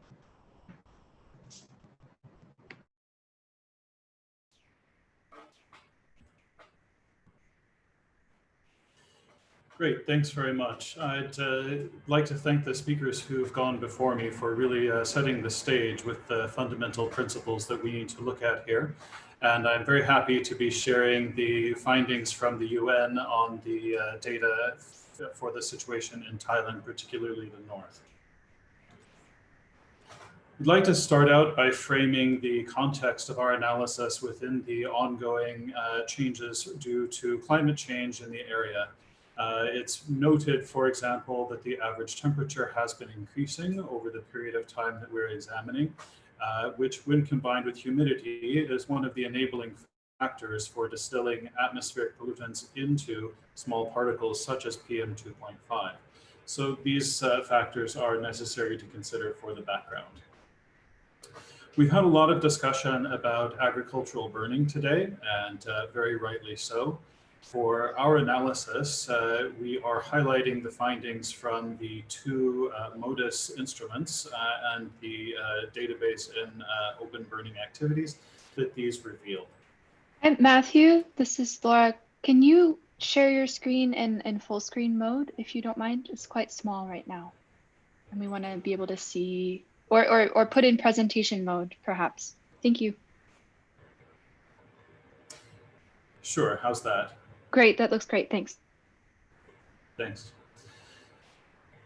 Great, thanks very much. I'd like to thank the speakers who've gone before me for really setting the stage with the fundamental principles that we need to look at here. And I'm very happy to be sharing the findings from the UN on the data for the situation in Thailand, particularly the north. I'd like to start out by framing the context of our analysis within the ongoing changes due to climate change in the area. It's noted, for example, that the average temperature has been increasing over the period of time that we're examining, which when combined with humidity is one of the enabling factors for distilling atmospheric pollutants into small particles such as PM2.5. So these factors are necessary to consider for the background. We've had a lot of discussion about agricultural burning today, and very rightly so. For our analysis, we are highlighting the findings from the two MODIS instruments and the database in open burning activities that these reveal. And Matthew, this is Laura. Can you share your screen in full screen mode, if you don't mind? It's quite small right now, and we want to be able to see, or put in presentation mode, perhaps. Thank you. Sure, how's that? Great, that looks great, thanks. Thanks.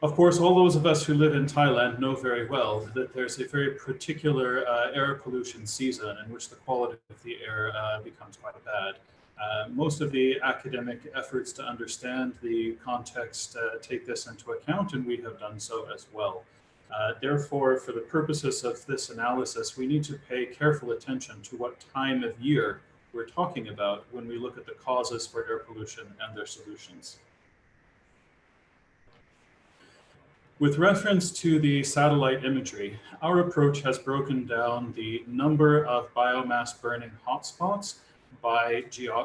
Of course, all those of us who live in Thailand know very well that there's a very particular air pollution season in which the quality of the air becomes quite bad. Most of the academic efforts to understand the context take this into account, and we have done so as well. Therefore, for the purposes of this analysis, we need to pay careful attention to what time of year we're talking about when we look at the causes for air pollution and their solutions. With reference to the satellite imagery, our approach has broken down the number of biomass burning hotspots by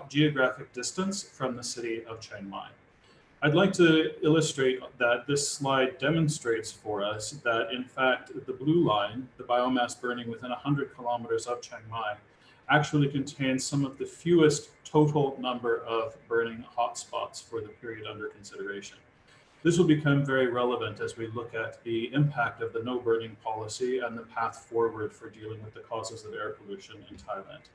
geographic distance from the city of Chiang Mai. I'd like to illustrate that this slide demonstrates for us that, in fact, the blue line, the biomass burning within 100 kilometers of Chiang Mai, actually contains some of the fewest total number of burning hotspots for the period under consideration. This will become very relevant as we look at the impact of the no burning policy and the path forward for dealing with the causes of air pollution in Thailand.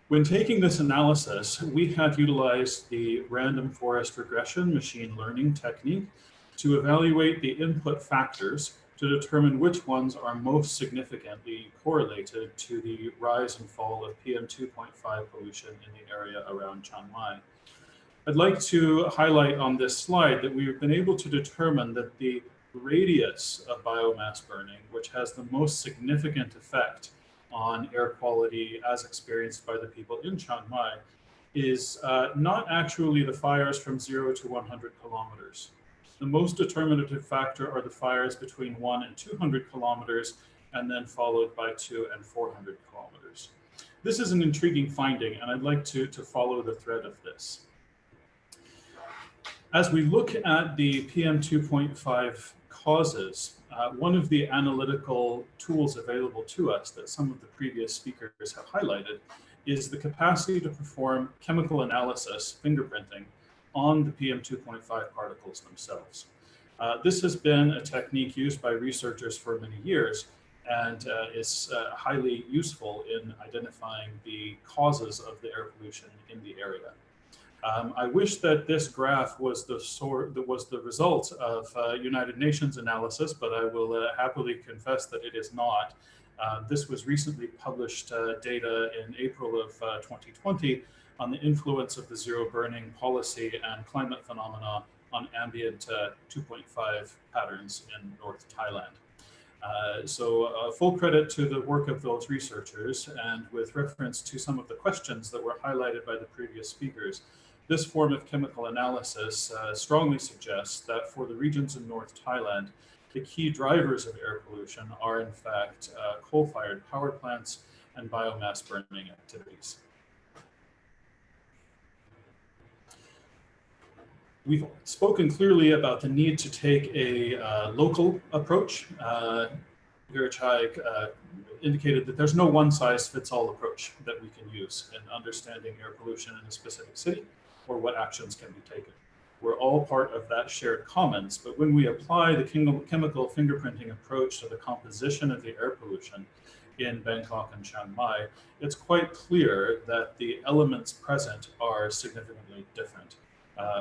When taking this analysis, we have utilized the random forest regression machine learning technique to evaluate the input factors to determine which ones are most significantly correlated to the rise and fall of PM2.5 pollution in the area around Chiang Mai. I'd like to highlight on this slide that we've been able to determine that the radius of biomass burning, which has the most significant effect on air quality as experienced by the people in Chiang Mai, is not actually the fires from 0 to 100 kilometers. The most determinative factor are the fires between 1 and 200 kilometers, and then followed by 2 and 400 kilometers. This is an intriguing finding, and I'd like to follow the thread of this. As we look at the PM2.5 causes, one of the analytical tools available to us that some of the previous speakers have highlighted is the capacity to perform chemical analysis, fingerprinting, on the PM2.5 particles themselves. This has been a technique used by researchers for many years and is highly useful in identifying the causes of the air pollution in the area. I wish that this graph was the result of United Nations analysis, but I will happily confess that it is not. This was recently published data in April of 2020 on the influence of the zero burning policy and climate phenomena on ambient 2.5 patterns in North Thailand. Full credit to the work of those researchers, and with reference to some of the questions that were highlighted by the previous speakers, this form of chemical analysis strongly suggests that for the regions in North Thailand, the key drivers of air pollution are in fact coal-fired power plants and biomass burning activities. We've spoken clearly about the need to take a local approach. Virachai indicated that there's no one-size-fits-all approach that we can use in understanding air pollution in a specific city or what actions can be taken. We're all part of that shared commons, but when we apply the chemical fingerprinting approach to the composition of the air pollution in Bangkok and Chiang Mai, it's quite clear that the elements present are significantly different.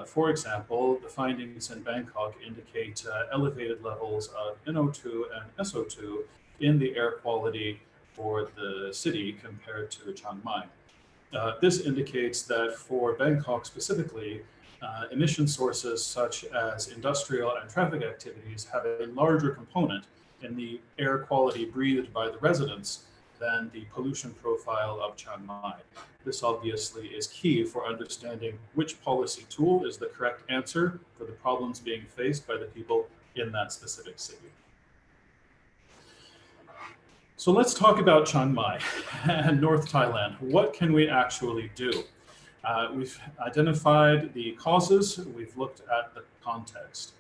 For example, the findings in Bangkok indicate elevated levels of NO2 and SO2 in the air quality for the city compared to Chiang Mai. This indicates that for Bangkok specifically, emission sources such as industrial and traffic activities have a larger component in the air quality breathed by the residents than the pollution profile of Chiang Mai. This obviously is key for understanding which policy tool is the correct answer for the problems being faced by the people in that specific city. So let's talk about Chiang Mai and North Thailand. What can we actually do? We've identified the causes, we've looked at the context.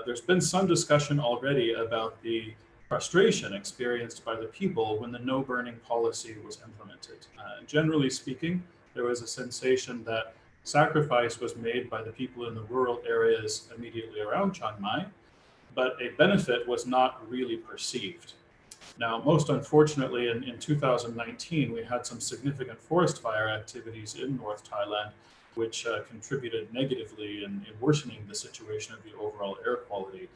There's been some discussion already about the frustration experienced by the people when the no burning policy was implemented. Generally speaking, there was a sensation that sacrifice was made by the people in the rural areas immediately around Chiang Mai, but a benefit was not really perceived. Now, most unfortunately, in 2019, we had some significant forest fire activities in North Thailand, which contributed negatively in worsening the situation of the overall air quality.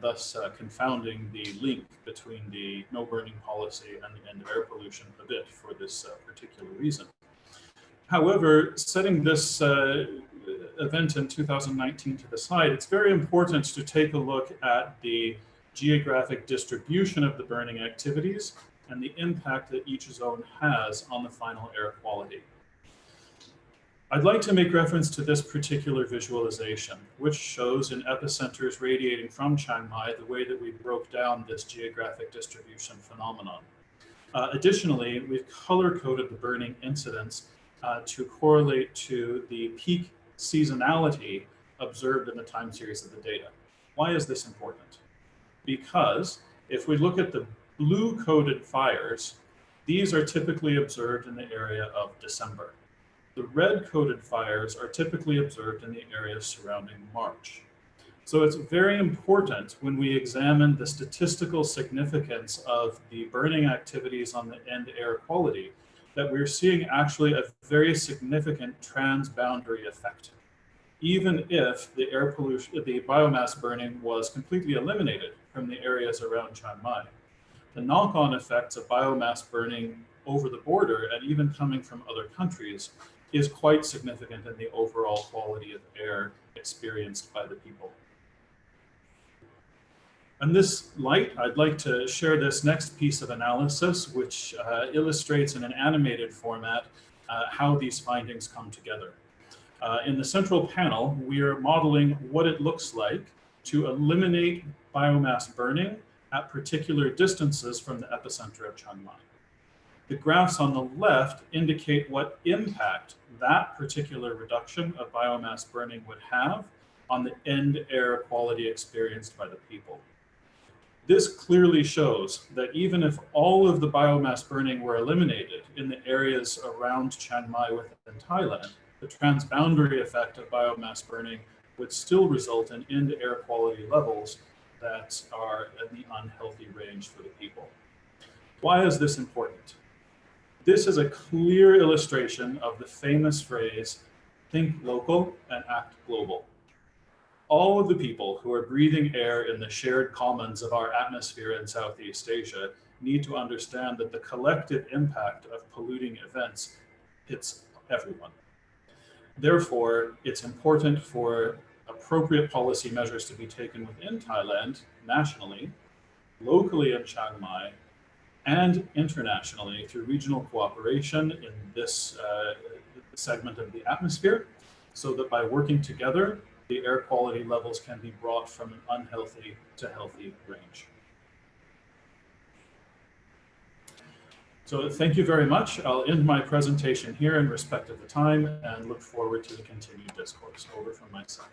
thus confounding the link between the no burning policy and the end air pollution a bit for this particular reason. However, setting this event in 2019 to the side, it's very important to take a look at the geographic distribution of the burning activities and the impact that each zone has on the final air quality. I'd like to make reference to this particular visualization, which shows in epicenters radiating from Chiang Mai the way that we broke down this geographic distribution phenomenon. Additionally, we've color-coded the burning incidents to correlate to the peak seasonality observed in the time series of the data. Why is this important? Because if we look at the blue-coded fires, these are typically observed in the area of December. The red-coded fires are typically observed in the areas surrounding March. So it's very important when we examine the statistical significance of the burning activities on the end air quality that we're seeing actually a very significant transboundary effect. Even if the air pollution, the biomass burning was completely eliminated from the areas around Chiang Mai, the knock-on effects of biomass burning over the border and even coming from other countries is quite significant in the overall quality of air experienced by the people. In this light, I'd like to share this next piece of analysis, which illustrates in an animated format how these findings come together. In the central panel, we are modeling what it looks like to eliminate biomass burning at particular distances from the epicenter of Chiang Mai. The graphs on the left indicate what impact that particular reduction of biomass burning would have on the end air quality experienced by the people. This clearly shows that even if all of the biomass burning were eliminated in the areas around Chiang Mai within Thailand, the transboundary effect of biomass burning would still result in end air quality levels that are in the unhealthy range for the people. Why is this important? This is a clear illustration of the famous phrase, think local and act global. All of the people who are breathing air in the shared commons of our atmosphere in Southeast Asia need to understand that the collective impact of polluting events hits everyone. Therefore, it's important for appropriate policy measures to be taken within Thailand, nationally, locally in Chiang Mai, and internationally through regional cooperation in this segment of the atmosphere, so that by working together, the air quality levels can be brought from an unhealthy to healthy range. So thank you very much. I'll end my presentation here in respect of the time and look forward to the continued discourse. Over from my side.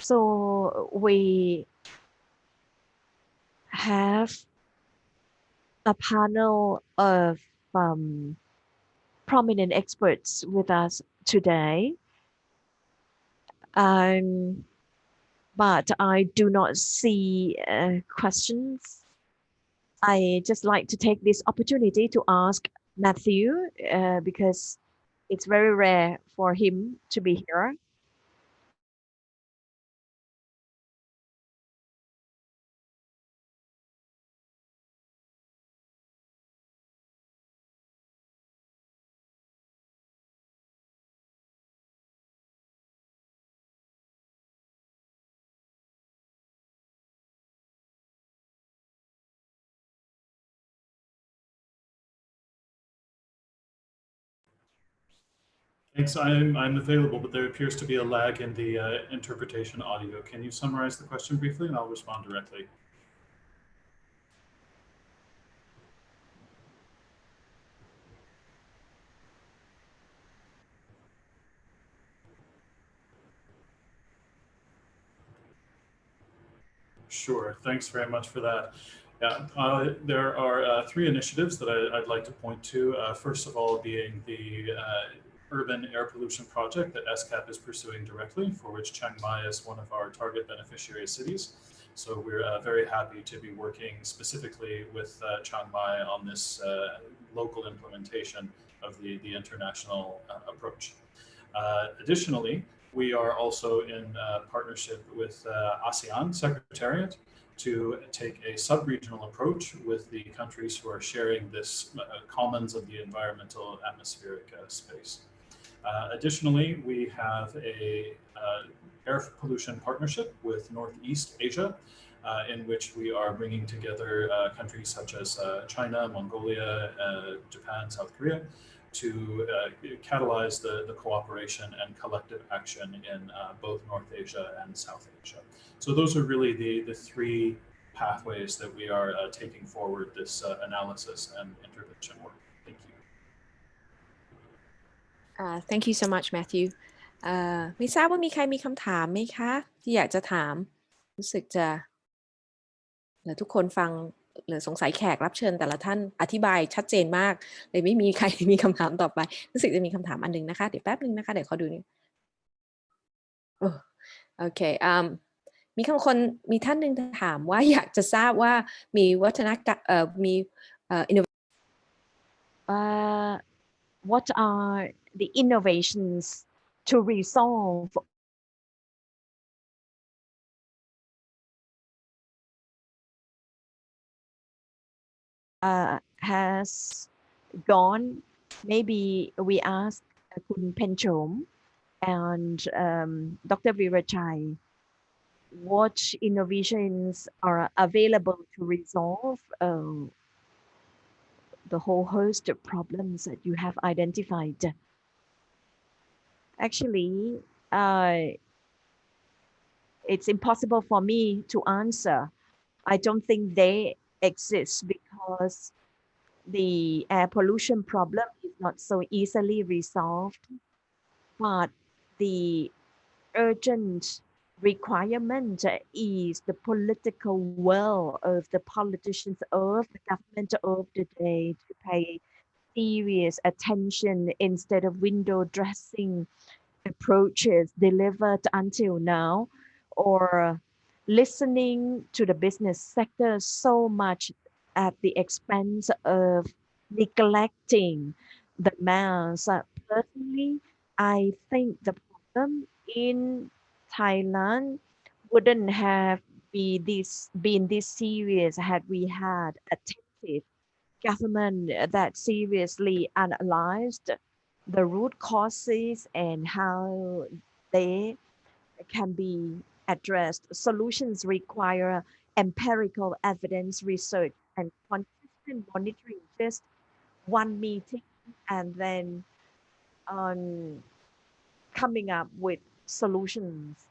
So we have a panel of prominent experts with us today, but I do not see questions. I just like to take this opportunity to ask Matthew because it's very rare for him to be here. Thanks. I'm available, but there appears to be a lag in the interpretation audio. Can you summarize the question briefly, and I'll respond directly? Sure. Thanks very much for that. Yeah, there are three initiatives that I'd like to point to. First of all, being the urban air pollution project that SCAP is pursuing directly, for which Chiang Mai is one of our target beneficiary cities. So we're very happy to be working specifically with Chiang Mai on this local implementation of the international approach. Additionally, we are also in partnership with ASEAN Secretariat to take a sub-regional approach with the countries who are sharing this commons of the environmental atmospheric space. Additionally, we have a air pollution partnership with Northeast Asia, in which we are bringing together countries such as China, Mongolia, Japan, South Korea, to catalyze the cooperation and collective action in both North Asia and South Asia. So those are really the three pathways that we are taking forward this analysis and intervention work. Thank you. Thank you so much, Matthew. ไม่ทราบว่ามีใครมีคำถามไหมคะที่อยากจะถามรู้สึกจะทุกคนฟังหรือสงสัยแขกรับเชิญแต่ละท่านอธิบายชัดเจนมากเลยไม่มีใครมีคำถามต่อไปรู้สึกจะมีคำถามอันนึงนะคะเดี๋ยวแป๊บนึงนะคะเดี๋ยวขอดูนี่โอเคมีท่านหนึ่งถามว่าอยากจะทราบว่ามีวัฒนกรรมมีwhat are the innovations to resolve has gone. Maybe we ask Kun Penchom and Dr. Virachai what innovations are available to resolve the whole host of problems that you have identified. Actually, it's impossible for me to answer. I don't think they exist because the air pollution problem is not so easily resolved, but the urgent requirement is the political will of the politicians of the government of the day to pay serious attention instead of window dressing approaches delivered until now, or listening to the business sector so much at the expense of neglecting the mass. Personally, I think the problem in Thailand wouldn't have been this serious had we had attentive government that seriously analyzed the root causes and how they can be addressed. Solutions require empirical evidence research and consistent monitoring. Just one meeting and then coming up with solutions,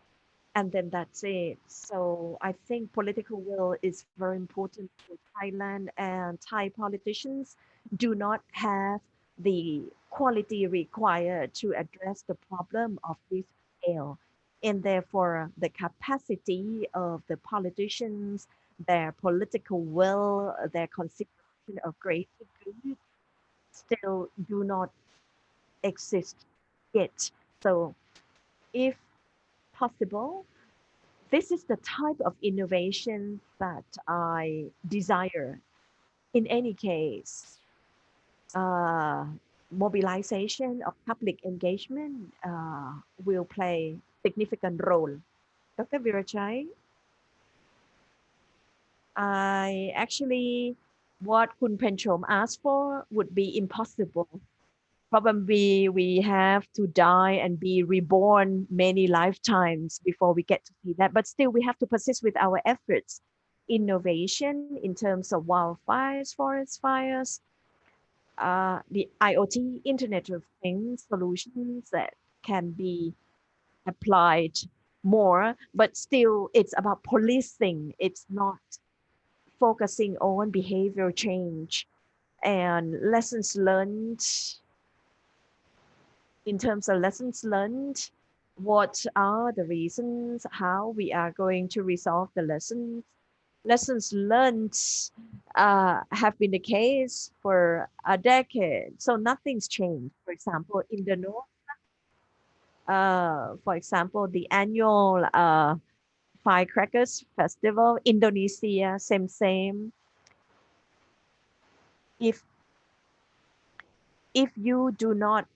and then that's it. So I think political will is very important for Thailand, and Thai politicians do not have the quality required to address the problem of this scale. And therefore, the capacity of the politicians, their political will, their consideration of greater good still do not exist yet. So if possible, this is the type of innovation that I desire. In any case, mobilization of public engagement will play significant role. Dr. Virachai, what Kun Penchom asked for would be impossible. Probably we have to die and be reborn many lifetimes before we get to see that. But still, we have to persist with our efforts. Innovation in terms of wildfires, forest fires, the IoT, Internet of Things solutions that can be applied more, but still it's about policing. It's not focusing on behavior change and lessons learned. In terms of lessons learned, what are the reasons, how we are going to resolve the lessons. Lessons learned have been the case for a decade, so nothing's changed. For example, in the north, for example, the annual Firecrackers Festival, Indonesia, same. If you do not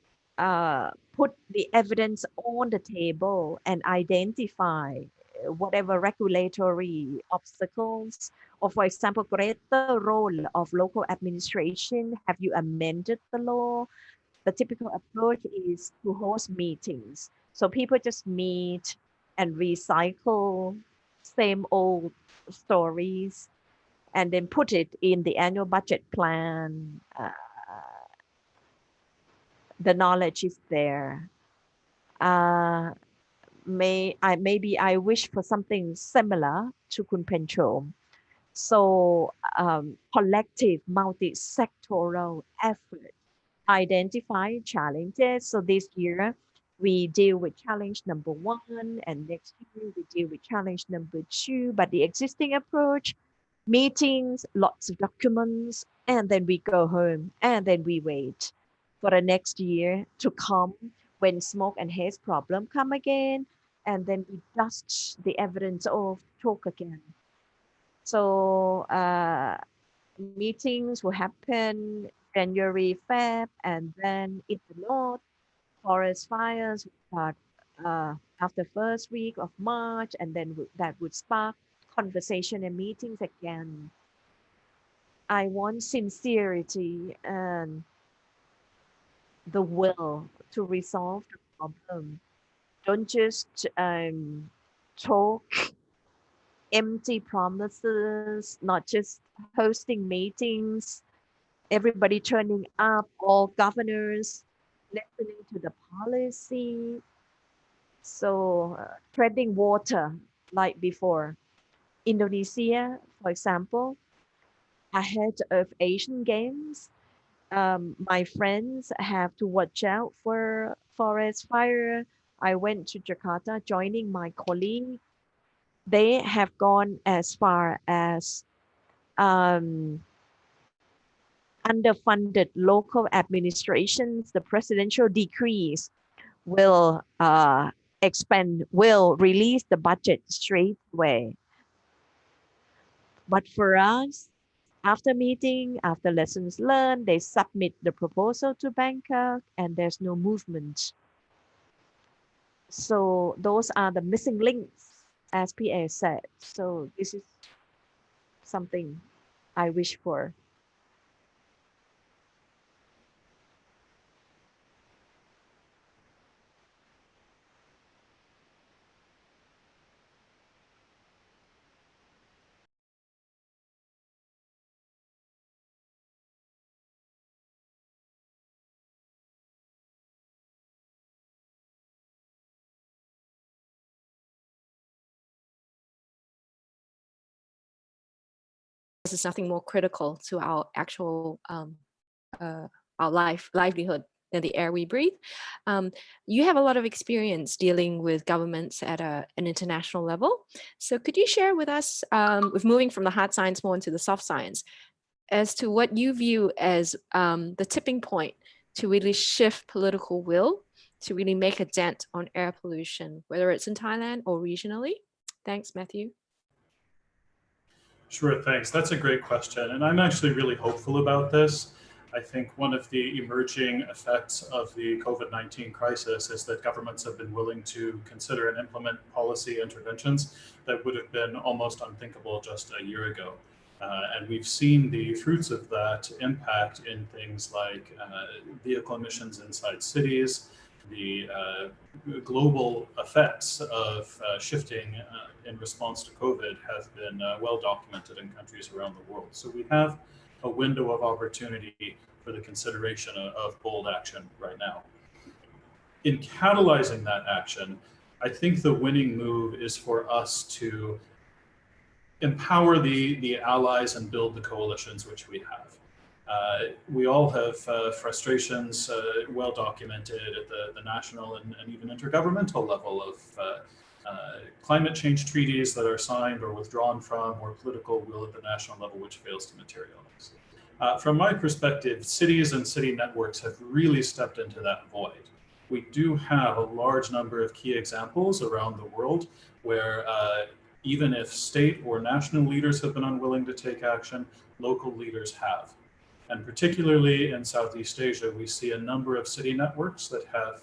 put the evidence on the table and identify whatever regulatory obstacles, or for example, greater role of local administration, have you amended the law? The typical approach is to host meetings. So people just meet and recycle same old stories and then put it in the annual budget plan. The knowledge is there. Maybe I wish for something similar to Kun Penchom. So collective, multi-sectoral effort, identify challenges. So this year we deal with challenge number 1, and next year we deal with challenge number 2. But the existing approach, meetings, lots of documents, and then we go home, and then we wait for the next year to come when smoke and haze problem come again, and then we dust the evidence off, talk again. So meetings will happen January, Feb, and then in the north, forest fires start after first week of March, and then that would spark conversation and meetings again. I want sincerity and the will to resolve the problem. Don't just talk empty promises, not just hosting meetings, everybody turning up, all governors listening to the policy. So treading water like before. Indonesia, for example, ahead of Asian Games, my friends have to watch out for forest fire. I went to Jakarta joining my colleague. They have gone as far as underfunded local administrations. The presidential decrees will release the budget straight away. But for us, after meeting, after lessons learned, they submit the proposal to Bangkok and there's no movement. So those are the missing links, as PA said. So this is something I wish for. This is nothing more critical to our actual our livelihood than the air we breathe. You have a lot of experience dealing with governments at an international level. So could you share with us, with moving from the hard science more into the soft science, as to what you view as the tipping point to really shift political will to really make a dent on air pollution, whether it's in Thailand or regionally? Thanks, Matthew. Sure, thanks. That's a great question. And I'm actually really hopeful about this. I think one of the emerging effects of the COVID-19 crisis is that governments have been willing to consider and implement policy interventions that would have been almost unthinkable just a year ago. And we've seen the fruits of that impact in things like vehicle emissions inside cities, the global effects of shifting in response to COVID have been well documented in countries around the world. So we have a window of opportunity for the consideration of bold action right now. In catalyzing that action, I think the winning move is for us to empower the allies and build the coalitions which we have. We all have frustrations well documented at the national and even intergovernmental level of climate change treaties that are signed or withdrawn from, or political will at the national level which fails to materialize. From my perspective, cities and city networks have really stepped into that void. We do have a large number of key examples around the world where even if state or national leaders have been unwilling to take action, local leaders have. And particularly in Southeast Asia, we see a number of city networks that have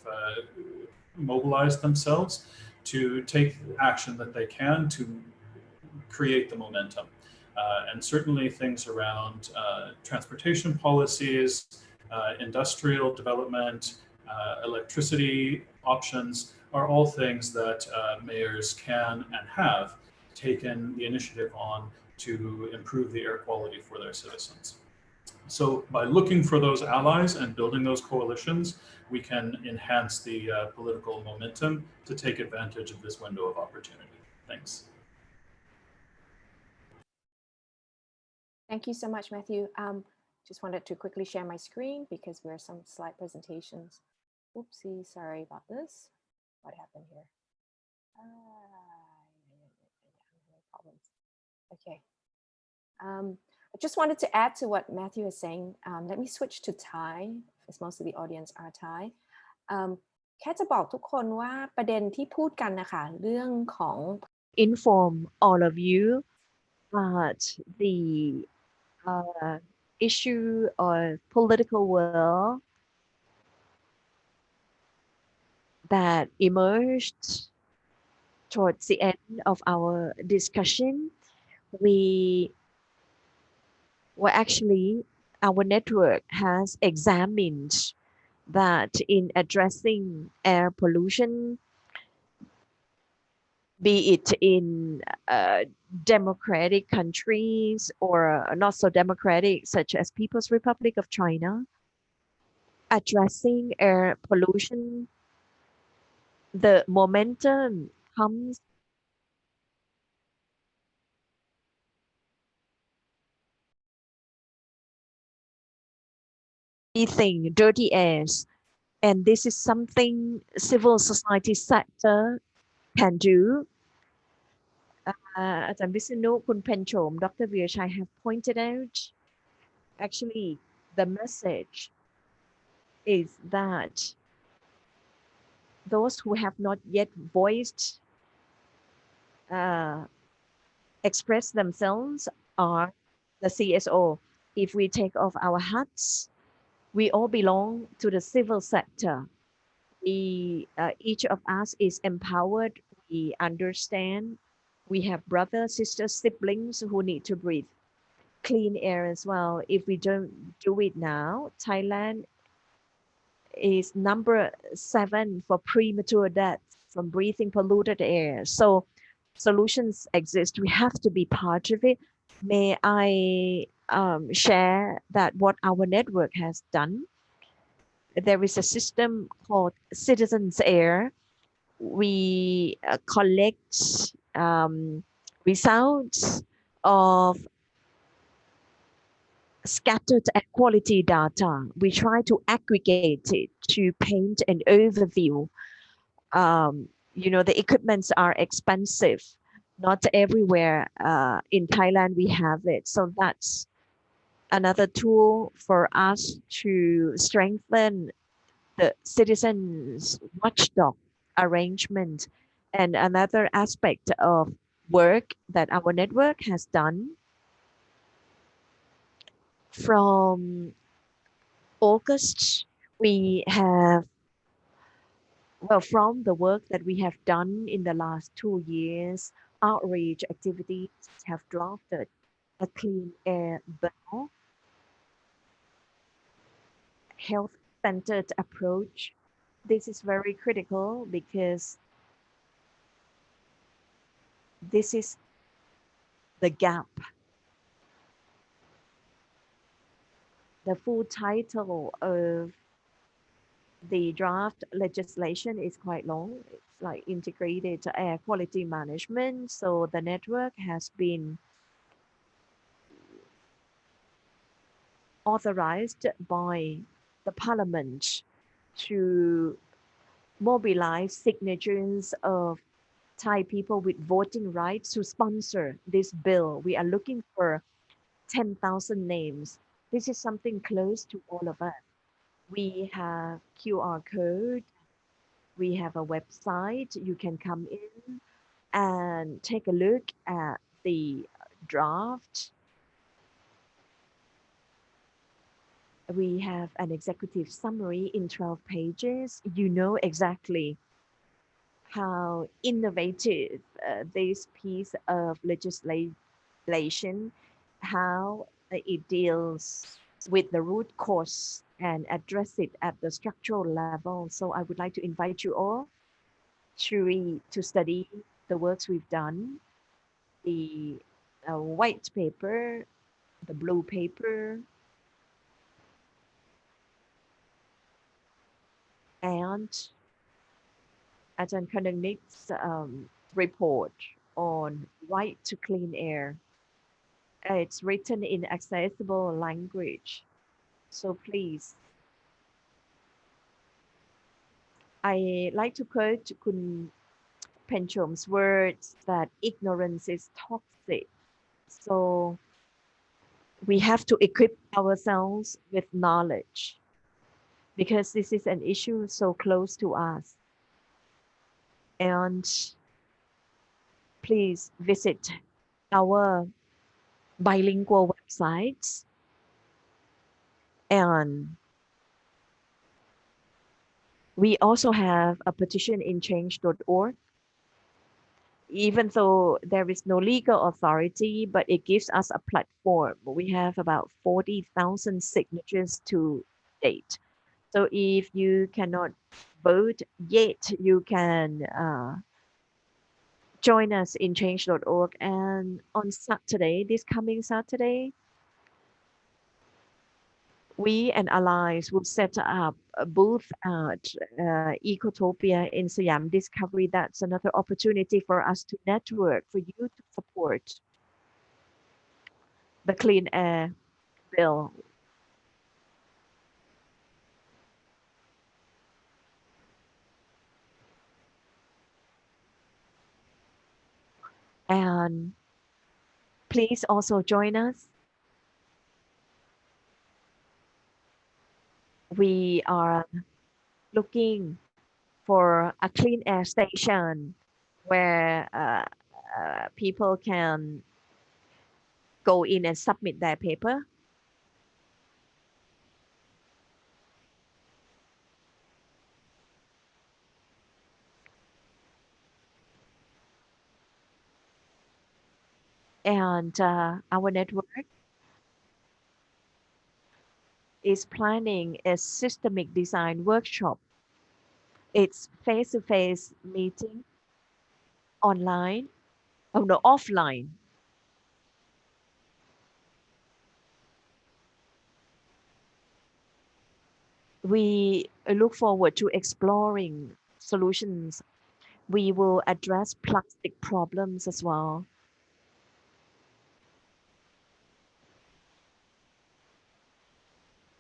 mobilized themselves to take action that they can to create the momentum. And certainly things around transportation policies, industrial development, electricity options are all things that mayors can and have taken the initiative on to improve the air quality for their citizens. So by looking for those allies and building those coalitions, we can enhance the political momentum to take advantage of this window of opportunity. Thanks. Thank you so much, Matthew. Just wanted to quickly share my screen because there are some slide presentations. Oopsie, sorry about this. What happened here? Problems. Okay. I just wanted to add to what Matthew is saying. Let me switch to Thai, as most of the audience are Thai. แค่จะบอกทุกคนว่าประเด็นที่พูดกันนะคะเรื่องของ inform all of you that the issue of political will that emerged towards the end of our discussion. Our network has examined that in addressing air pollution, be it in democratic countries or not so democratic, such as People's Republic of China, addressing air pollution, the momentum comes breathing dirty airs, and this is something civil society sector can do. อาจารย์วิษณุคุณเพ็ญโฉม Dr. Veerchai have pointed out, actually the message is that those who have not yet voiced expressed themselves are the CSO. If we take off our hats, we all belong to the civil sector. Each of us is empowered. We understand. We have brothers, sisters, siblings who need to breathe clean air as well. If we don't do it now, Thailand is number 7 for premature death from breathing polluted air. So solutions exist. We have to be part of it. May I share that what our network has done? There is a system called Citizens Air. We collect results of scattered air quality data. We try to aggregate it to paint an overview. The equipments are expensive. Not everywhere in Thailand we have it. So that's another tool for us to strengthen the citizens' watchdog arrangement. And another aspect of work that our network has done from August, we have, from the work that we have done in the last 2 years, outreach activities have drafted a clean air bill, health-centered approach. This is very critical because this is the gap the full title of the draft legislation is quite long. It's like integrated air quality management. So the network has been authorized by the parliament to mobilize signatures of Thai people with voting rights to sponsor this bill. We are looking for 10,000 names. This is something close to all of us. We have QR code. We have a website. You can come in and take a look at the draft. We have an executive summary in 12 pages. You know exactly how innovative this piece of legislation, how it deals with the root cause and address it at the structural level. So I would like to invite you all to read, to study the works we've done, the white paper, the blue paper, and Ajahn Kanangnik's report on right to clean air. It's written in accessible language. So please, I like to quote Kun Penchom's words that ignorance is toxic. So we have to equip ourselves with knowledge because this is an issue so close to us. And please visit our bilingual websites and we also have a petition in change.org. Even though there is no legal authority, but it gives us a platform. We have about 40,000 signatures to date. So if you cannot vote yet, you can join us in change.org. And on Saturday, this coming Saturday, we and allies will set up a booth at Ecotopia in Siam Discovery. That's another opportunity for us to network, for you to support the Clean Air Bill. And please also join us. We are looking for a clean air station where people can go in and submit their paper. And our network is planning a systemic design workshop. It's face-to-face meeting, online, oh no, offline. We look forward to exploring solutions. We will address plastic problems as well.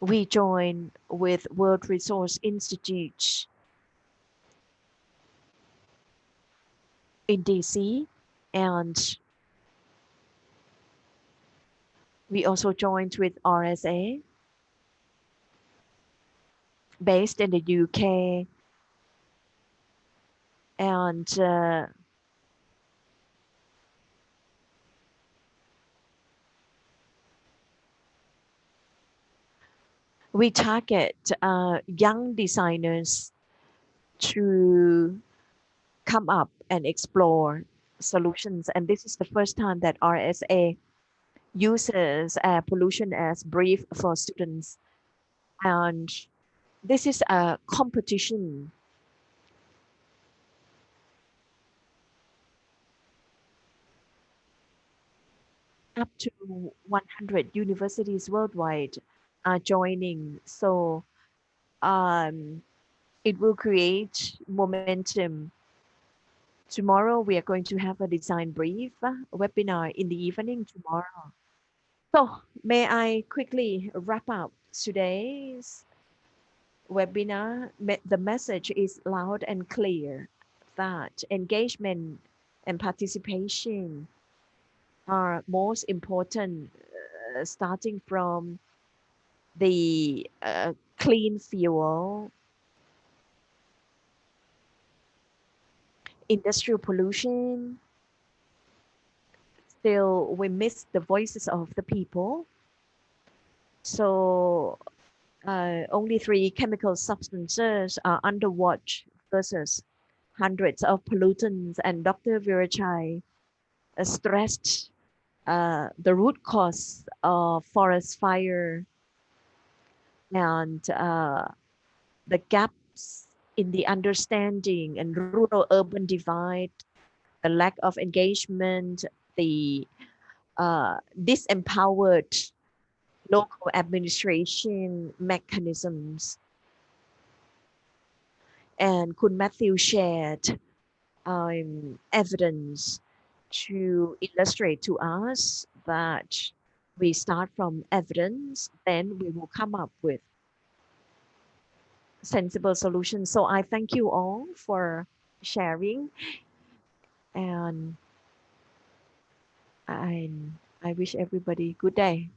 We join with World Resource Institute in DC, and we also joined with RSA based in the UK, and we target young designers to come up and explore solutions. And this is the first time that RSA uses air pollution as brief for students. And this is a competition. Up to 100 universities worldwide are joining. So it will create momentum. Tomorrow we are going to have a design brief webinar in the evening tomorrow. So may I quickly wrap up today's webinar? The message is loud and clear that engagement and participation are most important, starting from the clean fuel, industrial pollution. Still, we miss the voices of the people. So only 3 chemical substances are under watch versus hundreds of pollutants. And Dr. Virachai stressed the root cause of forest fire and the gaps in the understanding and rural-urban divide, the lack of engagement, the disempowered local administration mechanisms. And Kun Matthew shared evidence to illustrate to us that we start from evidence, then we will come up with sensible solutions. So I thank you all for sharing, and I wish everybody good day.